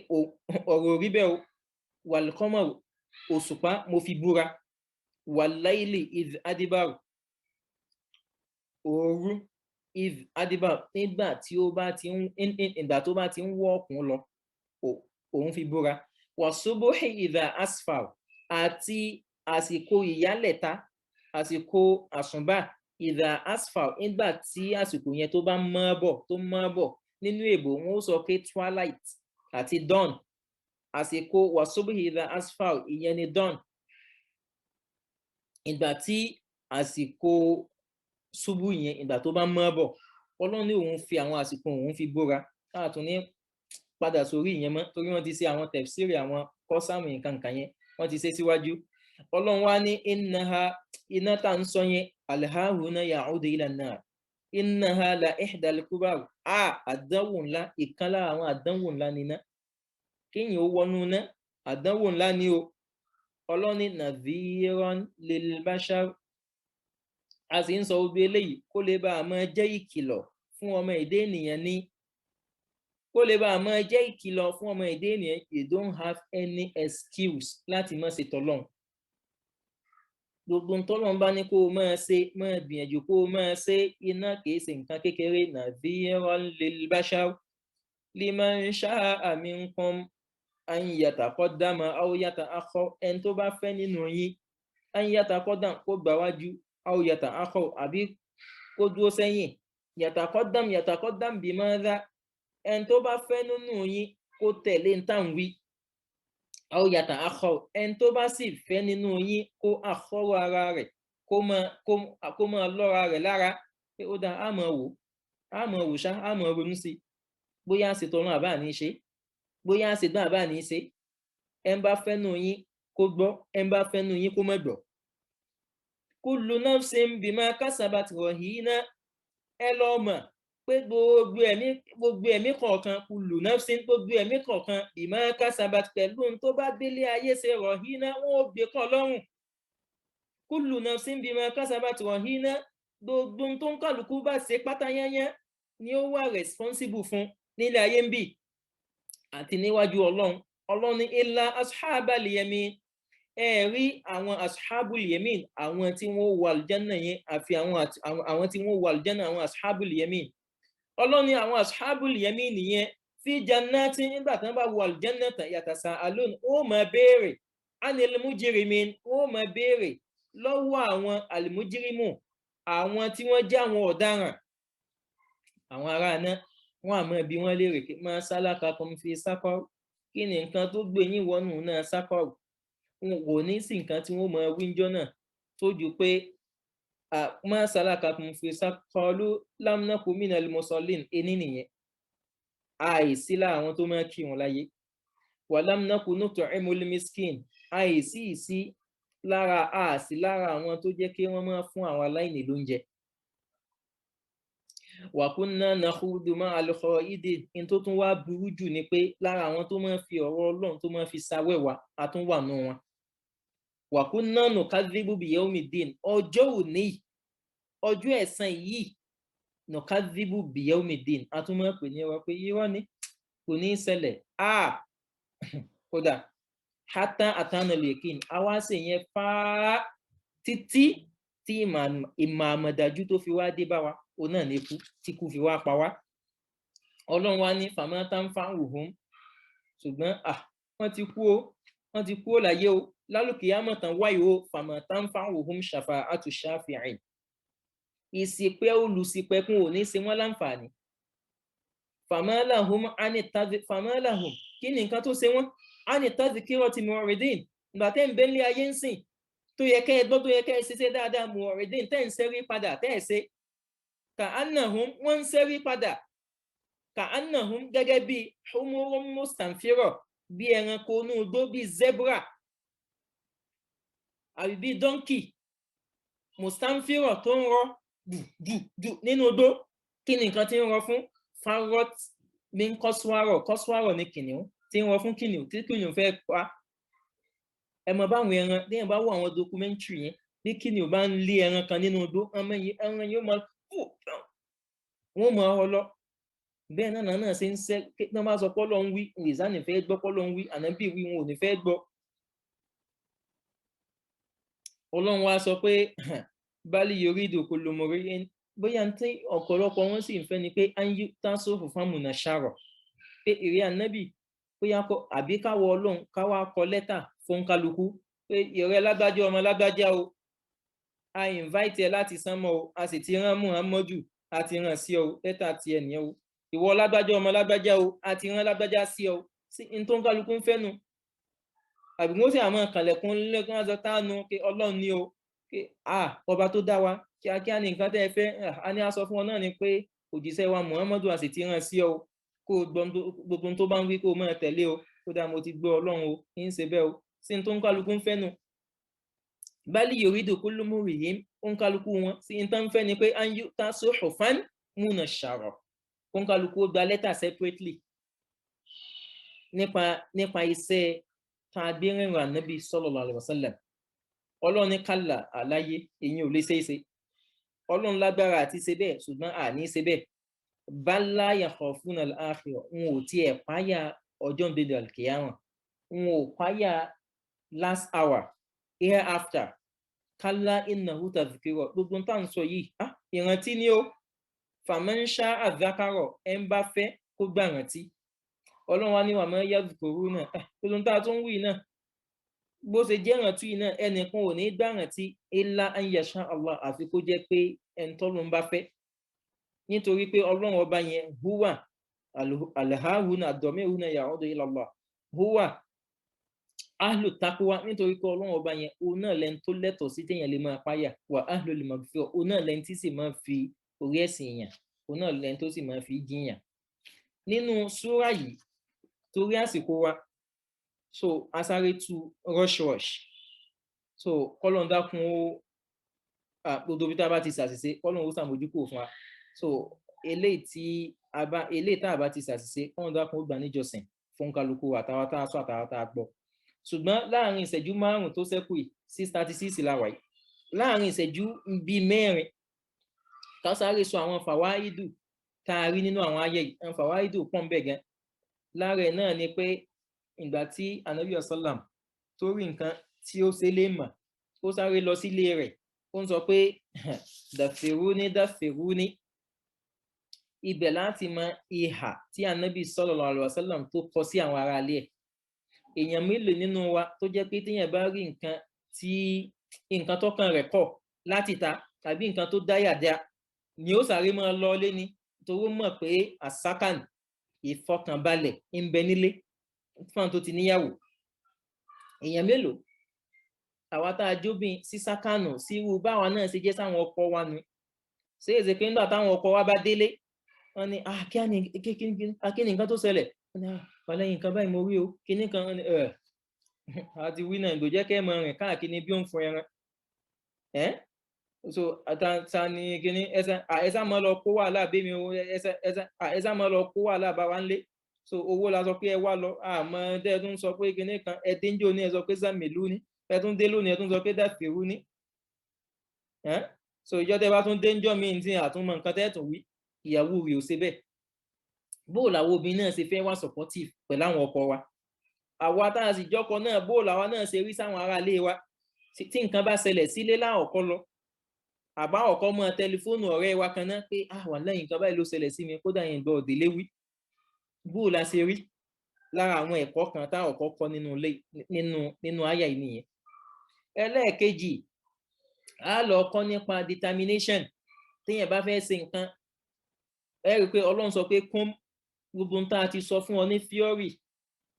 B: ọ̀rọ̀ rí bẹ́ẹ̀ o wal qamar òṣùpá mo fi búra wal layli idh adbar òru idh adbar nígbà tó bá ti ń wọ́ ọ̀kùn lọ òun fi búra wasubuhi idha asfar àti àsìkò ìyálẹ̀ta àsìkò àsùnbà idha asfar nígbà tí àsìkò yẹn tó bá mọ́ bọ̀ nínú èbò wọn ó sọ pé twilight àti dawn àsìkò wasubuhi idha asfar ìyẹn ni dawn ìgbà tí àsìkò ṣubú yẹn ìgbà tó bá mọ́ bọ̀ ọlọ́run ní òun fi àwọn àsìkò òun fi búra káàtún ní padà sórí ìyẹn mọ́ torí wọ́n ti ṣe àwọn tẹ̀fsírì àwọn kọ́sàmù nǹkan yẹn wọ́n ti ṣe síwájú. ọlọ́run wá ní iná tá ń sọ yẹn alhahuna ya'udu ila an-nar innaha la ihdal kubar àdánwò ńlá ìkan lára àwọn àdánwò ńlá níná kéèyàn ó wọnú ná àdánwò ńlá ni o. ọlọ́run ní nadhiran lil bashar a sì ń sọ gbogbo eléyìí kó lè bá a máa jẹ́ ìkìlọ̀ fún ọmọ èdè ènìyàn ní kó lè bá a máa jẹ́ ìkìlọ̀ fún ọmọ èdè ènìyàn you don't have any excuse láti má ṣe tọ́lọ́run. gbogbo tọ́lọ́run bá ní kó o máa ṣe máa gbìyànjú kó o máa ṣe iná kìí ṣe nǹkan kékeré nadhiran lil bashar liman sha'a minkum an yataqaddama aw yata'akhkhar ẹni tó bá fẹ́ nínú yín an yataqaddam kó gbà wájú aw yata'akhkhar àbí kó dúró sẹ́yìn yataqaddam bimadha ẹni tó bá fẹ́ nínú yín kó tẹ̀lé ntàn wí aw yata'akhkhar ẹni tó bá sì fẹ́ nínú yín kó àkọ́rọ̀ ara rẹ̀ kó máa lọ́ra rẹ̀ lára pé ó dáa á máa wò ṣá á máa ronú sí bóyá á ṣe tọrún àbá ní ṣe bóyá á ṣe dán àbá ní ṣe ẹni bá fẹ́ nínú yín kó gbọ́ ẹni bá fẹ́ nínú yín kó má gbọ́. kullu nafsin bima kasabat rahina ẹ lọ́ọ́ mọ̀ pé gbogbo ẹ̀mí kọ̀ọ̀kan kullu nafsin gbogbo ẹ̀mí kọ̀ọ̀kan bima kasabat pẹ̀lú ohun tó bá délé ayé ṣe rahina wọn ò gbé kọ́ lọ́rùn. kullu nafsin bima kasabat rahina gbogbo ohun tó ń kálukú bá ṣe pátá yányán ni ó wà responsible fún nílé ayé ń bì àti níwájú ọlọ́run ní illa ashabal yamin rí àwọn ashabul yamin àwọn tí wọ́n wọ aljanna yẹn àfi àwọn tí wọ́n wọ aljanna àwọn ashabul yamin. ọlọ́run ní àwọn ashabul yamin nìyẹn fi jannati nígbà tí wọ́n bá wọ aljanna tán yatasaalun ó máa béèrè anil mujrimin wọ́n máa béèrè lọ́wọ́ àwọn al-mujrimu àwọn tí wọ́n jẹ́ àwọn ọ̀daràn àwọn ará náà wọ́n á máa bi wọ́n léèrè pé ma salakakum fi saqar kí ni nǹkan tó gbé yín wọnú náà saqar kò ní sí nǹkan tí wọ́n máa wí níjọ́ náà tó ju pé ma salakakum fi saqar qalu lam naku minal musallin ẹni nìyẹn àìsí lára àwọn tó máa kírun láyé wa lam naku nut'imul miskin àìsí lára àwọn tó jẹ́ kí wọ́n máa fún àwọn aláìní lóúnjẹ wa kunna nakhudu ma'al kha'idin in tó tún wá burú jù ni pé lára àwọn tó máa fi ọ̀rọ̀ Ọlọ́run tó máa fi ṣàwẹ̀wà a tún wà nù wọn wa kunna nukadhibu bi yawmiddin ọjọ́ òní ọjọ́ ẹ̀san yìí nukadhibu bi yawmiddin a tún máa pè ní ọ̀rọ̀ pé irọ́ ni kò ní í ṣẹlẹ̀ kódà hatta atana al-yaqin àwa sì yẹn fáá títí tí ìmọ̀ àmọ̀dájú tó fi wá dé bá wa òun náà ní kú tí kú fi wá pa wá Ọlọ́run wá ní fama tanfa'uhum ṣùgbọ́n wọ́n ti kú ó láyé o lálùkìyámọ̀ tán wáyé o fama tanfa'uhum shafa'atu shafi'in ìṣìpẹ̀ olùṣìpẹ̀kun ò ní ṣe wọ́n láǹfààní fama lahum kí ni nǹkan tó ṣe wọ́n ani tadhkirati mu'ridin ìgbà tẹ́ ń bẹ ní ayé ń sìn tó yẹ kẹ́ ẹ gbọ́ tó yẹ kẹ́ ẹ ṣiṣẹ́ dáadáa mu'ridin tẹ́ ń ṣẹ́rí padà tẹ́ ẹ ṣe ka'annahum wọ́n ń ṣẹ́rí padà ka'annahum gẹ́gẹ́ bí humurun mustanfira bí ẹranko inú igbó bí zebra àbí bí donkey mustanfira tó ń rọ dù nínú igbó kí ni nǹkan tí ń rọ fún farrot min kọ́sùwárọ̀ ní kìnìún tí ń rọ fún kìnìún tí kìnìún fẹ́ pa ẹ mọ báwọn ẹran téèyàn bá wọ àwọn documentary yẹn bí kìnìún bá ń lé ẹran kan nínú igbó ẹran yóò máa wọ́n mọ ọ lọ bẹ́ẹ̀ náà ṣe ń ṣe kí wọ́n bá sọ pọ́lọ́ ń wí ìzánì fẹ́ gbọ́ pọ́lọ́ ń wí ànábì wí wọn ò ní fẹ́ gbọ́ Ọlọ́run wa sọ pé bali yuridu kullu mri'in bóyá tí ọ̀pọ̀lọpọ̀ wọn sì ń fẹ́ ni pé anyu tasofu famuna sharo pé ìrẹ́ ànábì bóyá àbí káwọ Ọlọ́run káwá kọ lẹ́tà fún kálukú pé ìrẹ́ lágbájá ọmọ lágbájá o a invite ẹ láti sánmọ̀ o a sì ti rán Muhammadu a ti rán sí ọ lẹ́tà ti ẹ̀ nìyẹn o ìwọ lágbájá ọmọ lágbájá o a ti rán lágbájá sí ọ sí n tó ń kálukú ń fẹ́ nu àbí wọ́n sì àmọ́ kànlẹ̀kùn lẹ́kùn àzọ tánu pé Ọlọ́run ni o pé ọba tó dá wa kíákíá ní nǹkan tẹ́ ẹ fẹ́ a ní a sọ fún ọ náà ni pé òjíṣẹ́ wa Muhammadu a sì ti rán sí ọ kó gbogbo tó bá ń wí kó o máa tẹ̀lé o kó dáa mo ti gbọ́ Ọlọ́run o ń ṣe bẹ́ẹ̀ o sí n tó ń kálukú ń fẹ́ nu bali yuridu kullu mri'in òǹkálukú wọn sí n tán fẹ́ ni pé an yu'ta suhufan munashshara òǹkálukú ó gba lẹ́tà separately nípa iṣẹ́ tàgbérìnrìn ànábì sallallahu alaihi wasallam Ọlọ́run ní kálà àláyé èyí ò lè ṣe é ṣe Ọlọ́run lágbára àti ṣe bẹ́ẹ̀ ṣùgbọ́n àní ṣe bẹ́ẹ̀ bal la yakhafuna al-akhirah wọn ò tiẹ̀ páyà ọjọ́ ìgbéde al-qiyamah wọn ò páyà last hour hereafter kálá innahu tadhkira gbogbo tá à ń sọ yìí ìrántí ni ó faman sha'a dhakara ẹ̀ ń bá fẹ́ kó gbà rántí Ọlọ́run wa ní wa ma yadhkuruna gbogbo tá a tún wí náà bó ṣe jẹ́ rántí náà ẹnìkan ò ní gbà rántí illa an yasha Allah àfi kó jẹ́ pé ẹ̀ńtọ́ ló ń bá fẹ́ nítorí pé Ọlọ́run ọba yẹn huwa alhahuna ad-damiruna ya'udu ila Allah huwa ahlu taqwa nítorí pé Ọlọ́run ọba yẹn òun náà lẹ́ni tó lẹ́tọ̀ọ́ sí téèyàn lè máa páyà wà ahlul maghfirah òun náà lẹ́ni tí sì máa fi orí ẹ̀sìn èèyàn òun náà lẹ́ni tó sì máa fi jiyàn nínú súrà yìí torí àsìkò wa so asáré tu rush so kọ́lọ́n dákun ó gbogbo bí tá a bá ti ṣàṣìṣe kọ́lọ́n ó ṣàmójúkò fún wa so eléyìí tá a bá ti ṣàṣìṣe kọ́lọ́n dákun ó gbà níjọsìn fún kálukú àtàwọn tá a sọ àtàwọn tá a gbọ́ ṣùgbọ́n láàrin ìṣẹ́jú 5 tó ṣẹ́kù yìí 6:36 la wà yìí láàrin ìṣẹ́jú bíi 4 ká sáré sọ àwọn fàwáìdù tá a rí nínú àwọn ayé yìí àwọn fàwáìdù pọ̀ ń bẹ̀ gan lára ẹ̀ náà ni pé ìgbà tí anabi sallam tó rí nǹkan tí ó ṣe lè mà ó sáré lọ sílé rẹ̀ ó ń sọ pé dàfẹ̀rúní ibẹ̀ láti mọ ìhà tí anabi sallallahu alaihi wasallam tó kọ sí àwọn ará ilé ẹ̀ èèyàn mélòó nínú wa tó jẹ́ pé téèyàn bá rí nǹkan tọ́kàn rẹ̀ kọ̀ láti ta tàbí nǹkan tó dáyàdá ni ó sáré máa lọ lé ni torí mọ̀ pé àsákàn ìfọkànbalẹ̀ ń bẹ nílé fún àwọn tó ti níyàwó. èèyàn mélòó àwa tá a jóbìn sí sákànù sírú báwa náà ṣe jẹ́ sáwọn ọkọ wa nu ṣé èsè pé nígbà táwọn ọkọ wa bá délé wọ́n ní kí ni nǹkan tó ṣẹlẹ̀ wàlẹ́ nǹkan báyìí mo rí o kíní kan àti wí náà ìgbò jẹ́ kẹ́ mọ rìn káàkiri bí ó ń fún ẹran so àtàtà ni kíní ẹsà mọ́ lọ kó wàhálà bẹ́mi o ẹsà mọ́ lọ kó wàhálà bá wa ń lé so owó la sọ pé ẹ wá lọ àmọ́ ẹdún sọ pé kíní kan ẹdínjó ní ẹ sọ pé sàmìlú ní ẹdún dé lónìí ẹdún sọ pé dàfẹ́rú ní so ìjọ tẹ bá tún dénjọ́ mi ní àtúnmọ̀ nǹkan tẹ́ẹ̀tún wí ìyàwó rẹ̀ ò ṣe bẹ́ẹ̀. bóò làwọn obìnrin náà ṣe fẹ́ wá supportive pẹ̀lú àwọn ọkọ wa àwa tá a sì jọkọ náà bóò làwa náà ṣe rí sáwọn ará ilé wa tí nǹkan bá ṣẹlẹ̀ sílé láọ̀kọ́ lọ àbá ọ̀kọ́ mọ́ tẹlifóònù ọ̀rẹ́ wa kan náà pé wà lẹ́yìn nǹkan báyìí ló ṣẹlẹ̀ sí mi kódà yẹn gbọ́ òdèlé wí bóò la ṣe rí lára àwọn ẹ̀kọ́ kan tá ọ̀kọ́ kọ́ nínú àyà yìí nìyẹn. ẹlẹ́ẹ̀kejì a lọ kọ́ nípa determination téèyàn bá fẹ́ ṣe nǹkan ẹ rí i pé ọlọ́run sọ pé kún gbogbo ń tá a ti sọ fún ọ ní theory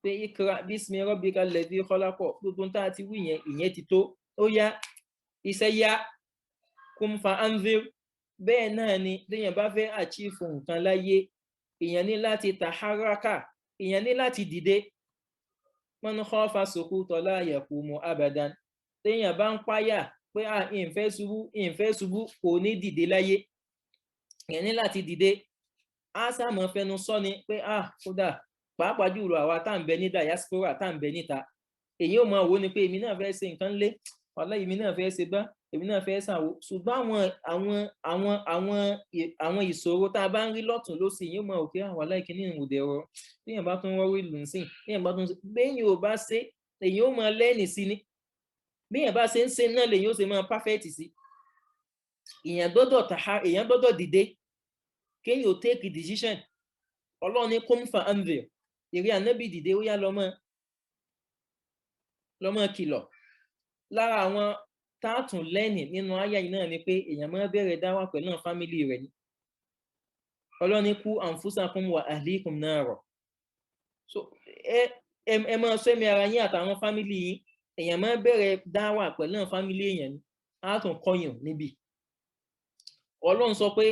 B: pé ikra bísí rabbika alladhi khalaq gbogbo ń tá a ti wí yẹn ìyẹn ti tó ó yá iṣẹ́ yá kum fa anzir bẹ́ẹ̀ náà ni téèyàn bá fẹ́ achieve nǹkan láyé èèyàn ní láti taharaka èèyàn ní láti dìde man khafa suquta la yaqumu abadan téèyàn bá ń páyà pé ìfẹ́ ṣubú kò ní dìde láyé èèyàn ní láti dìde á sàmọ́ fẹnu sọ ni pé kódà pàápàá jùlọ àwa tá à ń bẹ ní diaspora tá à ń bẹ níta èyí ò mọ òwò ni pé èmi náà fẹ́ ṣe nǹkan lé ọ̀la èmi náà fẹ́ ṣe bá èmi náà fẹ́ ṣàwò ṣùgbọ́n àwọn ìṣòro tá a bá ń rí lọ́tún lósì yìí ó mọ òkè àwọn aláìkíní ìwòdè ọ̀rọ̀ téèyàn bá tún rọrí ìlú nsìn téèyàn bá tún béèyàn ò bá ṣe èyí ó mọ lẹ́ẹ̀nì sí ni béèyàn bá ṣe ń ṣe náà lèyìn ó ṣe mọ perfect sí èèyàn gbọ́dọ̀ dìde kéèyàn ò take decision ọlọ́run ní kum fa anzir ìrí ànábì dìde ó yá lọ́mọ kìlọ̀ lára àwọn táàtùn lẹ́nì nínú àyà yìí náà ni pé èèyàn máa bẹ̀rẹ̀ dáwà pẹ̀lú àwọn fámìlì rẹ̀ ni ọlọ́run ní qu anfusakum wa ahlikum nara so ẹ máa sọ ẹ̀mí ara yín àtàwọn fámìlì yín èèyàn máa bẹ̀rẹ̀ dáwà pẹ̀lú àwọn fámìlì èèyàn ni á tún kọyàn níbi ọlọ́run sọ pé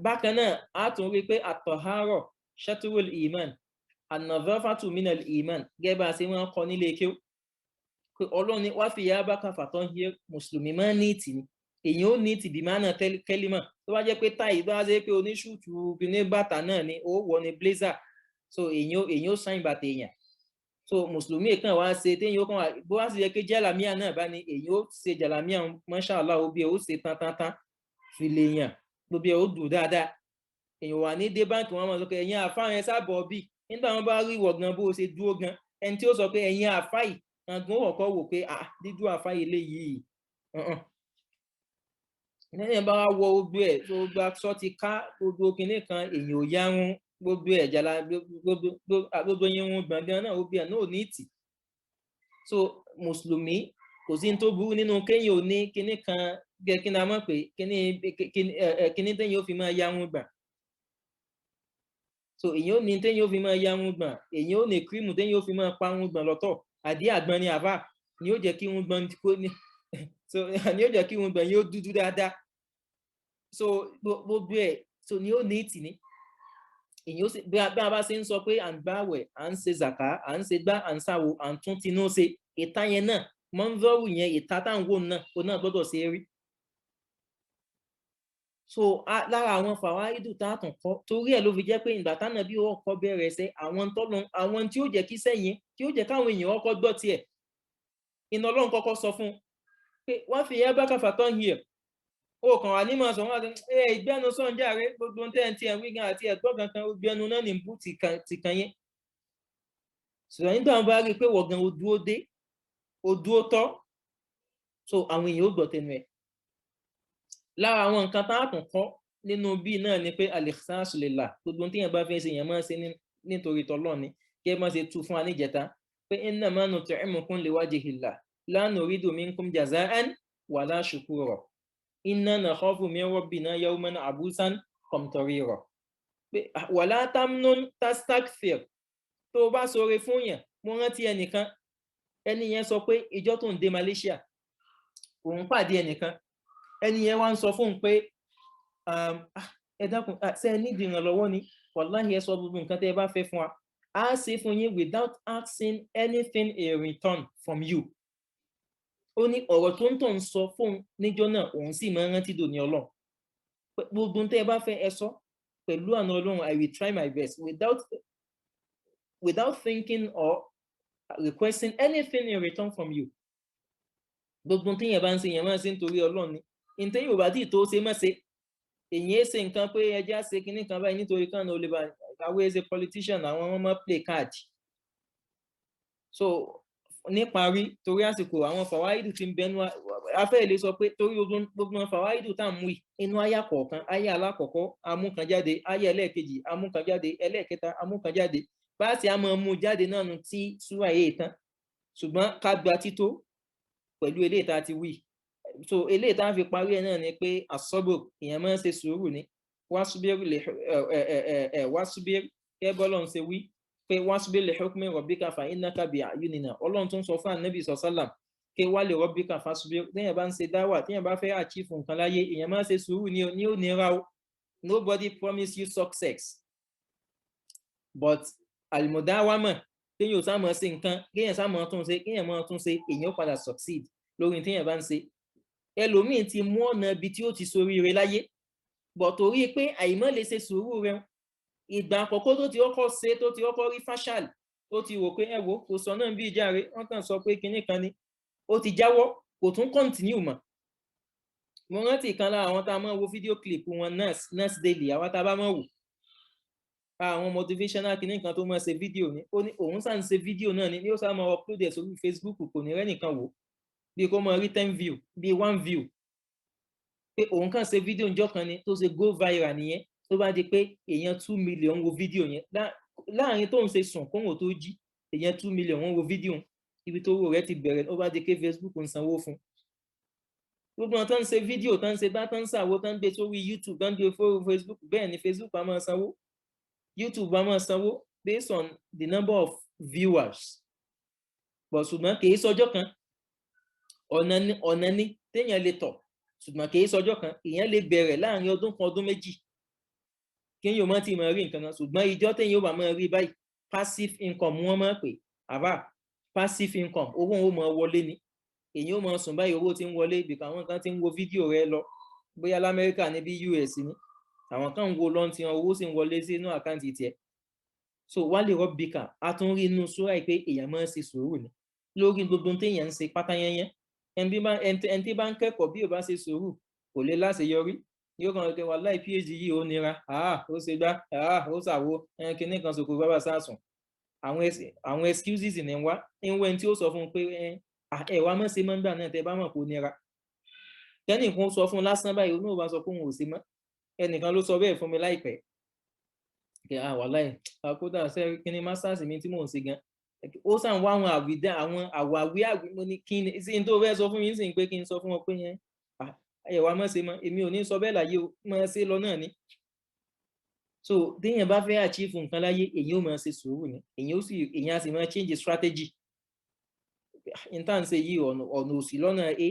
B: bákan náà a tún rí pé at-tahara shatrul iman an-nadhafatu minal iman gẹ́gẹ́ bá a ṣe máa ń kọ nílé kí pé ọlọ́run ní wá fi yá bá káfà tán yẹ mùsùlùmí máa ń ní ìtì ni èyàn ó ní ìtì bí máa náà kẹ́límà tó bá jẹ́ pé táì bá ṣe pé oníṣùtù ní bàtà náà ni ó wọ ní blazer so èyàn ó sáyìn bàtà èèyàn so mùsùlùmí kan wá ṣe téèyàn ó kàn wá bó wá sì yẹ pé jàlámíà náà bá ní èyàn ó ṣe jàlámíà mashallah ó bí ó ṣe tán fi lè yàn gbogbo ẹ̀ ó dùn dáadáa èèyàn wà ní dé báńkì wọn máa sọ pé ẹ̀yin àfáà yẹn sábọ̀ bí nígbà wọn bá rí ìwọ̀ gan bó ṣe dúró gan ẹni tí ó sọ pé ẹ̀yin àfáà yìí gan wọ̀kọ́ wò pé dídú àfáà yìí léyìí lẹ́yìn bá wá wọ gbogbo ẹ̀ tó gba sọ ti ká gbogbo kinní kan èèyàn ò yárún gbogbo ẹ̀ jàlá gbogbo yẹn gbọ̀ngàn náà ó bí ẹ̀ náà ní ìtì so mùsùlùmí kò sí ní tó burú nínú kéèyàn ò ní kinní kan gẹ kí n mọ̀ pé kíní téèyàn ó fi máa yárún gbà so èyàn ò ní téèyàn ó fi máa yárún gbà èyàn ò ní kírímù téèyàn ó fi máa parun gbà lọ́tọ̀ àdí àgbọn ni àbá ni ó jẹ́ kí wọ́n gbọ́n kó ní so ni ó jẹ́ kí wọ́n gbọ́n yóò dúdú dáadáa so gbogbo ẹ̀ so ni ó ní ìtì ní èyàn ó sì bí a bá ṣe ń sọ pé à ń gbààwẹ̀ à ń ṣe zàká à ń ṣe gbá à ń ṣàwò à ń tún tinú ṣe ìta yẹn náà mọ́ńdọ́rù yẹn ìta táwọn wò náà ó náà gbọ́dọ̀ ṣe é rí so lára àwọn fàwáìdù tààtàn kọ torí ẹ̀ ló fi jẹ́ pé ìgbà tánà bí ó kọ́ bẹ̀rẹ̀ ṣe àwọn tí ó jẹ́ kí sẹ́yìn tí ó jẹ́ káwọn èèyàn ọkọ̀ gbọ́ tiẹ̀ iná ọlọ́run kọ́kọ́ sọ fún pé wọ́n fi yẹn bá kàfà tán yìí ó kàn wá ní màá sọ wọn àti ìgbẹ́nu sọ̀njà rẹ gbogbo tẹ́ǹtì ẹ̀ wígan àti ẹ̀gbọ́n kankan ìgbẹ́nu náà ní bú ti kàn yẹn ṣùgbọ́n nígbà wọn bá rí i pé wọ̀gàn ó dúró tọ́ so àwọn èèyàn ó gbọ́ tẹnu ẹ̀ lára àwọn nǹkan tá a tún kọ́ nínú bíi náà ni pé al-ikhlas lillah gbogbo tí yẹn bá fẹ́ ṣe yẹn máa ṣe nítorí tọ́lọ́ ni kí ẹ máa ṣe tú fún wa níjẹta pé innama nut'imukum liwajhillah la nuridu minkum jaza'an wala shukura inna nakhafu min rabbina yawman abusan qamtarira pé wala tamnun tastakthir tó bá ṣoore fún yàn mo rántí ẹnìkan ẹni yẹn sọ pé ìjọ tó ń dé Malaysia òun pàdé ẹnìkan ẹni yẹn wá ń sọ fún un pé ẹ dákun ṣé ẹ nídìí ìrànlọ́wọ́ ni wàláhì ẹ sọ gbogbo nǹkan tẹ́ ẹ bá fẹ́ fún wa á ṣe fún yín without asking anything in return from you. ó ní ọ̀rọ̀ tó ń tọ̀ ń sọ fún níjọ́ náà òun sì máa ń rántí dòní Ọlọ́run gbogbo tẹ́ ẹ bá fẹ́ ẹ sọ pẹ̀lú àna Ọlọ́run I will try my best without thinking or requesting anything in return from you. gbogbo tí yẹn bá ń ṣe yẹn máa ṣe nítorí Ọlọ́run ni ǹtẹ́ yóò bá tí tó ṣe má ṣe èyí ẹ ṣe nǹkan pé ẹjẹ́ ṣe kinní kan báyìí nítorí kan náà ó lè bá àwọn ẹ̀ṣẹ̀ politician àwọn ọmọ play card. so níparí torí àsìkò àwọn fàwáìdù tí ń bẹnu afẹ́ ilé sọ pé torí gbogbo fàwáìdù tá à ń mú inú àyà kọ̀ọ̀kan àyà alákọ̀ọ́kọ́ amúkanjáde àyà ẹlẹ́ẹ̀kejì amúkanjáde ẹlẹ́ẹ̀kẹta amúkanjáde báàsì a máa mú jáde náà nu tí súwà yé tán ṣùgbọ́n ká gba tító pẹ̀lú eléyìí tá a ti wí. so eléyìí tá a fi parí ẹ̀ náà ni pé àsọ́bò èèyàn máa ń ṣe sùúrù ni wásúbír kẹ́ bọ́lọ́run ṣe wí pé wásúbír li hukmi rabbika fa innaka bi a'yunina Ọlọ́run tó ń sọ fún ànábì sọ́sálàm pé wá li rabbika fásúbír téèyàn bá ń ṣe dáwà téèyàn bá fẹ́ àchífù nǹkan láyé èèyàn máa ń ṣe sùúrù ní ò nira o nobody promise you success but àlùmọ̀dáwámọ̀ téèyàn ò sá máa ṣe nǹkan kéèyàn sá máa tún ṣe kéèyàn máa tún ṣe èèyàn ó padà succeed lórí téèyàn bá ń ṣe ẹlòmíín ti mú ọ̀nà ibi tí ó ti soríire láyé bọ̀ torí pé àìmọ́ lè ṣe sùúrù rẹ̀ ìgbà àkọ́kọ́ tó ti kọ́kọ́ ṣe tó ti kọ́kọ́ rí fáṣàl ó ti rò pé ẹ̀wò kò sọ náà bí ìjà rẹ̀ wọ́n kàn sọ pé kinní kan ni ó ti jáwọ́ kò tún kọ́ntínú mọ́. mo rántí kan lára àwọn tá a máa wo fídíò clip wọn nurse daily àwọn tá a bá máa wò àwọn motivational kinní kan tó máa ṣe fídíò ni ó ní òun sàn ṣe fídíò náà ni ó sá máa upload ẹ̀ sórí Facebook kò ní rẹ́nìkan wò bí kò máa rí 10 view bí 1 view pé òun kàn ṣe fídíò ńjọ́ kan ni tó ṣe go viral nìyẹn tó bá di pé èèyàn 2 million wo fídíò yẹn láàrin tó ń ṣe sùn kóhùn tó jí èèyàn 2 million wọ́n wo fídíò ibi tó wò rẹ̀ ti bẹ̀rẹ̀ ó bá di pé Facebook ń sanwó fún gbogbo wọn tó ń ṣe fídíò tó ń ṣe bá tó ń ṣàwó tó ń gbé sórí YouTube tó ń gbé fórí Facebook bẹ́ẹ̀ ni Facebook á máa sanwó YouTube á máa sanwó based on the number of viewers but ṣùgbọ́n kì í sọjọ́ kan ọ̀nà ni téèyàn lè tọ̀ ṣùgbọ́n kì í sọjọ́ kan èèyàn lè bẹ̀rẹ̀ láàrin ọdún kan ọdún méjì kéèyàn má ti máa rí nǹkan náà ṣùgbọ́n ìjọ téèyàn ó bá máa rí báyìí passive income wọ́n máa pè àbá passive income owó wọn ó máa wọlé ni èèyàn ó máa sùn báyìí owó ti ń wọlé ibìkan àwọn kan ti ń wo fídíò rẹ lọ bóyá lamẹ́ríkà ní bí US ni àwọn kan ń wo lọ́n ti hàn owó sì ń wọlé sí inú àkáǹtì tiẹ̀ so wálé rọ́bìkà a tún rí inú sóra pé èèyàn máa ń ṣe sùúrù ni lórí gbogbo téèyàn ń ṣe pátáyányán ẹni tí bá ń kẹ́kọ̀ọ́ bí ò bá ṣe sùúrù kò lè láṣeyọrí yóò kàn pé wàláì PhD yìí ó nira ó ṣe gbá ó ṣàwo kinní kan ṣòkò bàbá sásùn àwọn excuses ní wá ẹni tí ó sọ fún un pé ẹ̀wà mọ̀ ṣe mọ́ nígbà náà tẹ́ bá mọ̀ kó nira kẹ́nìkan sọ fún un lásán báyìí onú ò bá sọ pé òun ò ṣe mọ́ ẹnìkan ló sọ bẹ́ẹ̀ fún mi láìpẹ́ wàláì kódà ṣe kinní masters mi tí mò ń ṣe gan ó sàn wá àwọn àwàwí mo ní kí ni sí tó fẹ́ sọ fún mi sì pé kí n sọ fún wọn pé yẹn ẹ̀wà mọ̀ ṣe mọ́ èmi ò ní sọ bẹ́ẹ̀ láyé mọ̀ ṣe lọ náà ni so téèyàn bá fẹ́ achieve nǹkan láyé èyàn ò máa ṣe sùúrù ni èyàn á sì máa change strategy intan ṣe yí ọ̀nà òsì lọ́nà A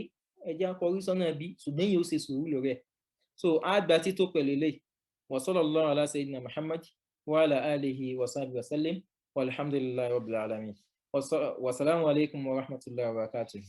B: ẹjẹ́ akọrí sọ́nà B ṣùgbọ́n èyàn ó ṣe sùúrù lórí ẹ̀ so á gba tító pẹ̀lú eléyìí wa sallallahu ala sayyidina Muhammad wa ala alihi wa sahbihi wa sallim walhamdulillahi rabbil alamin wa salamu alaykum wa rahmatullahi wa barakatuh.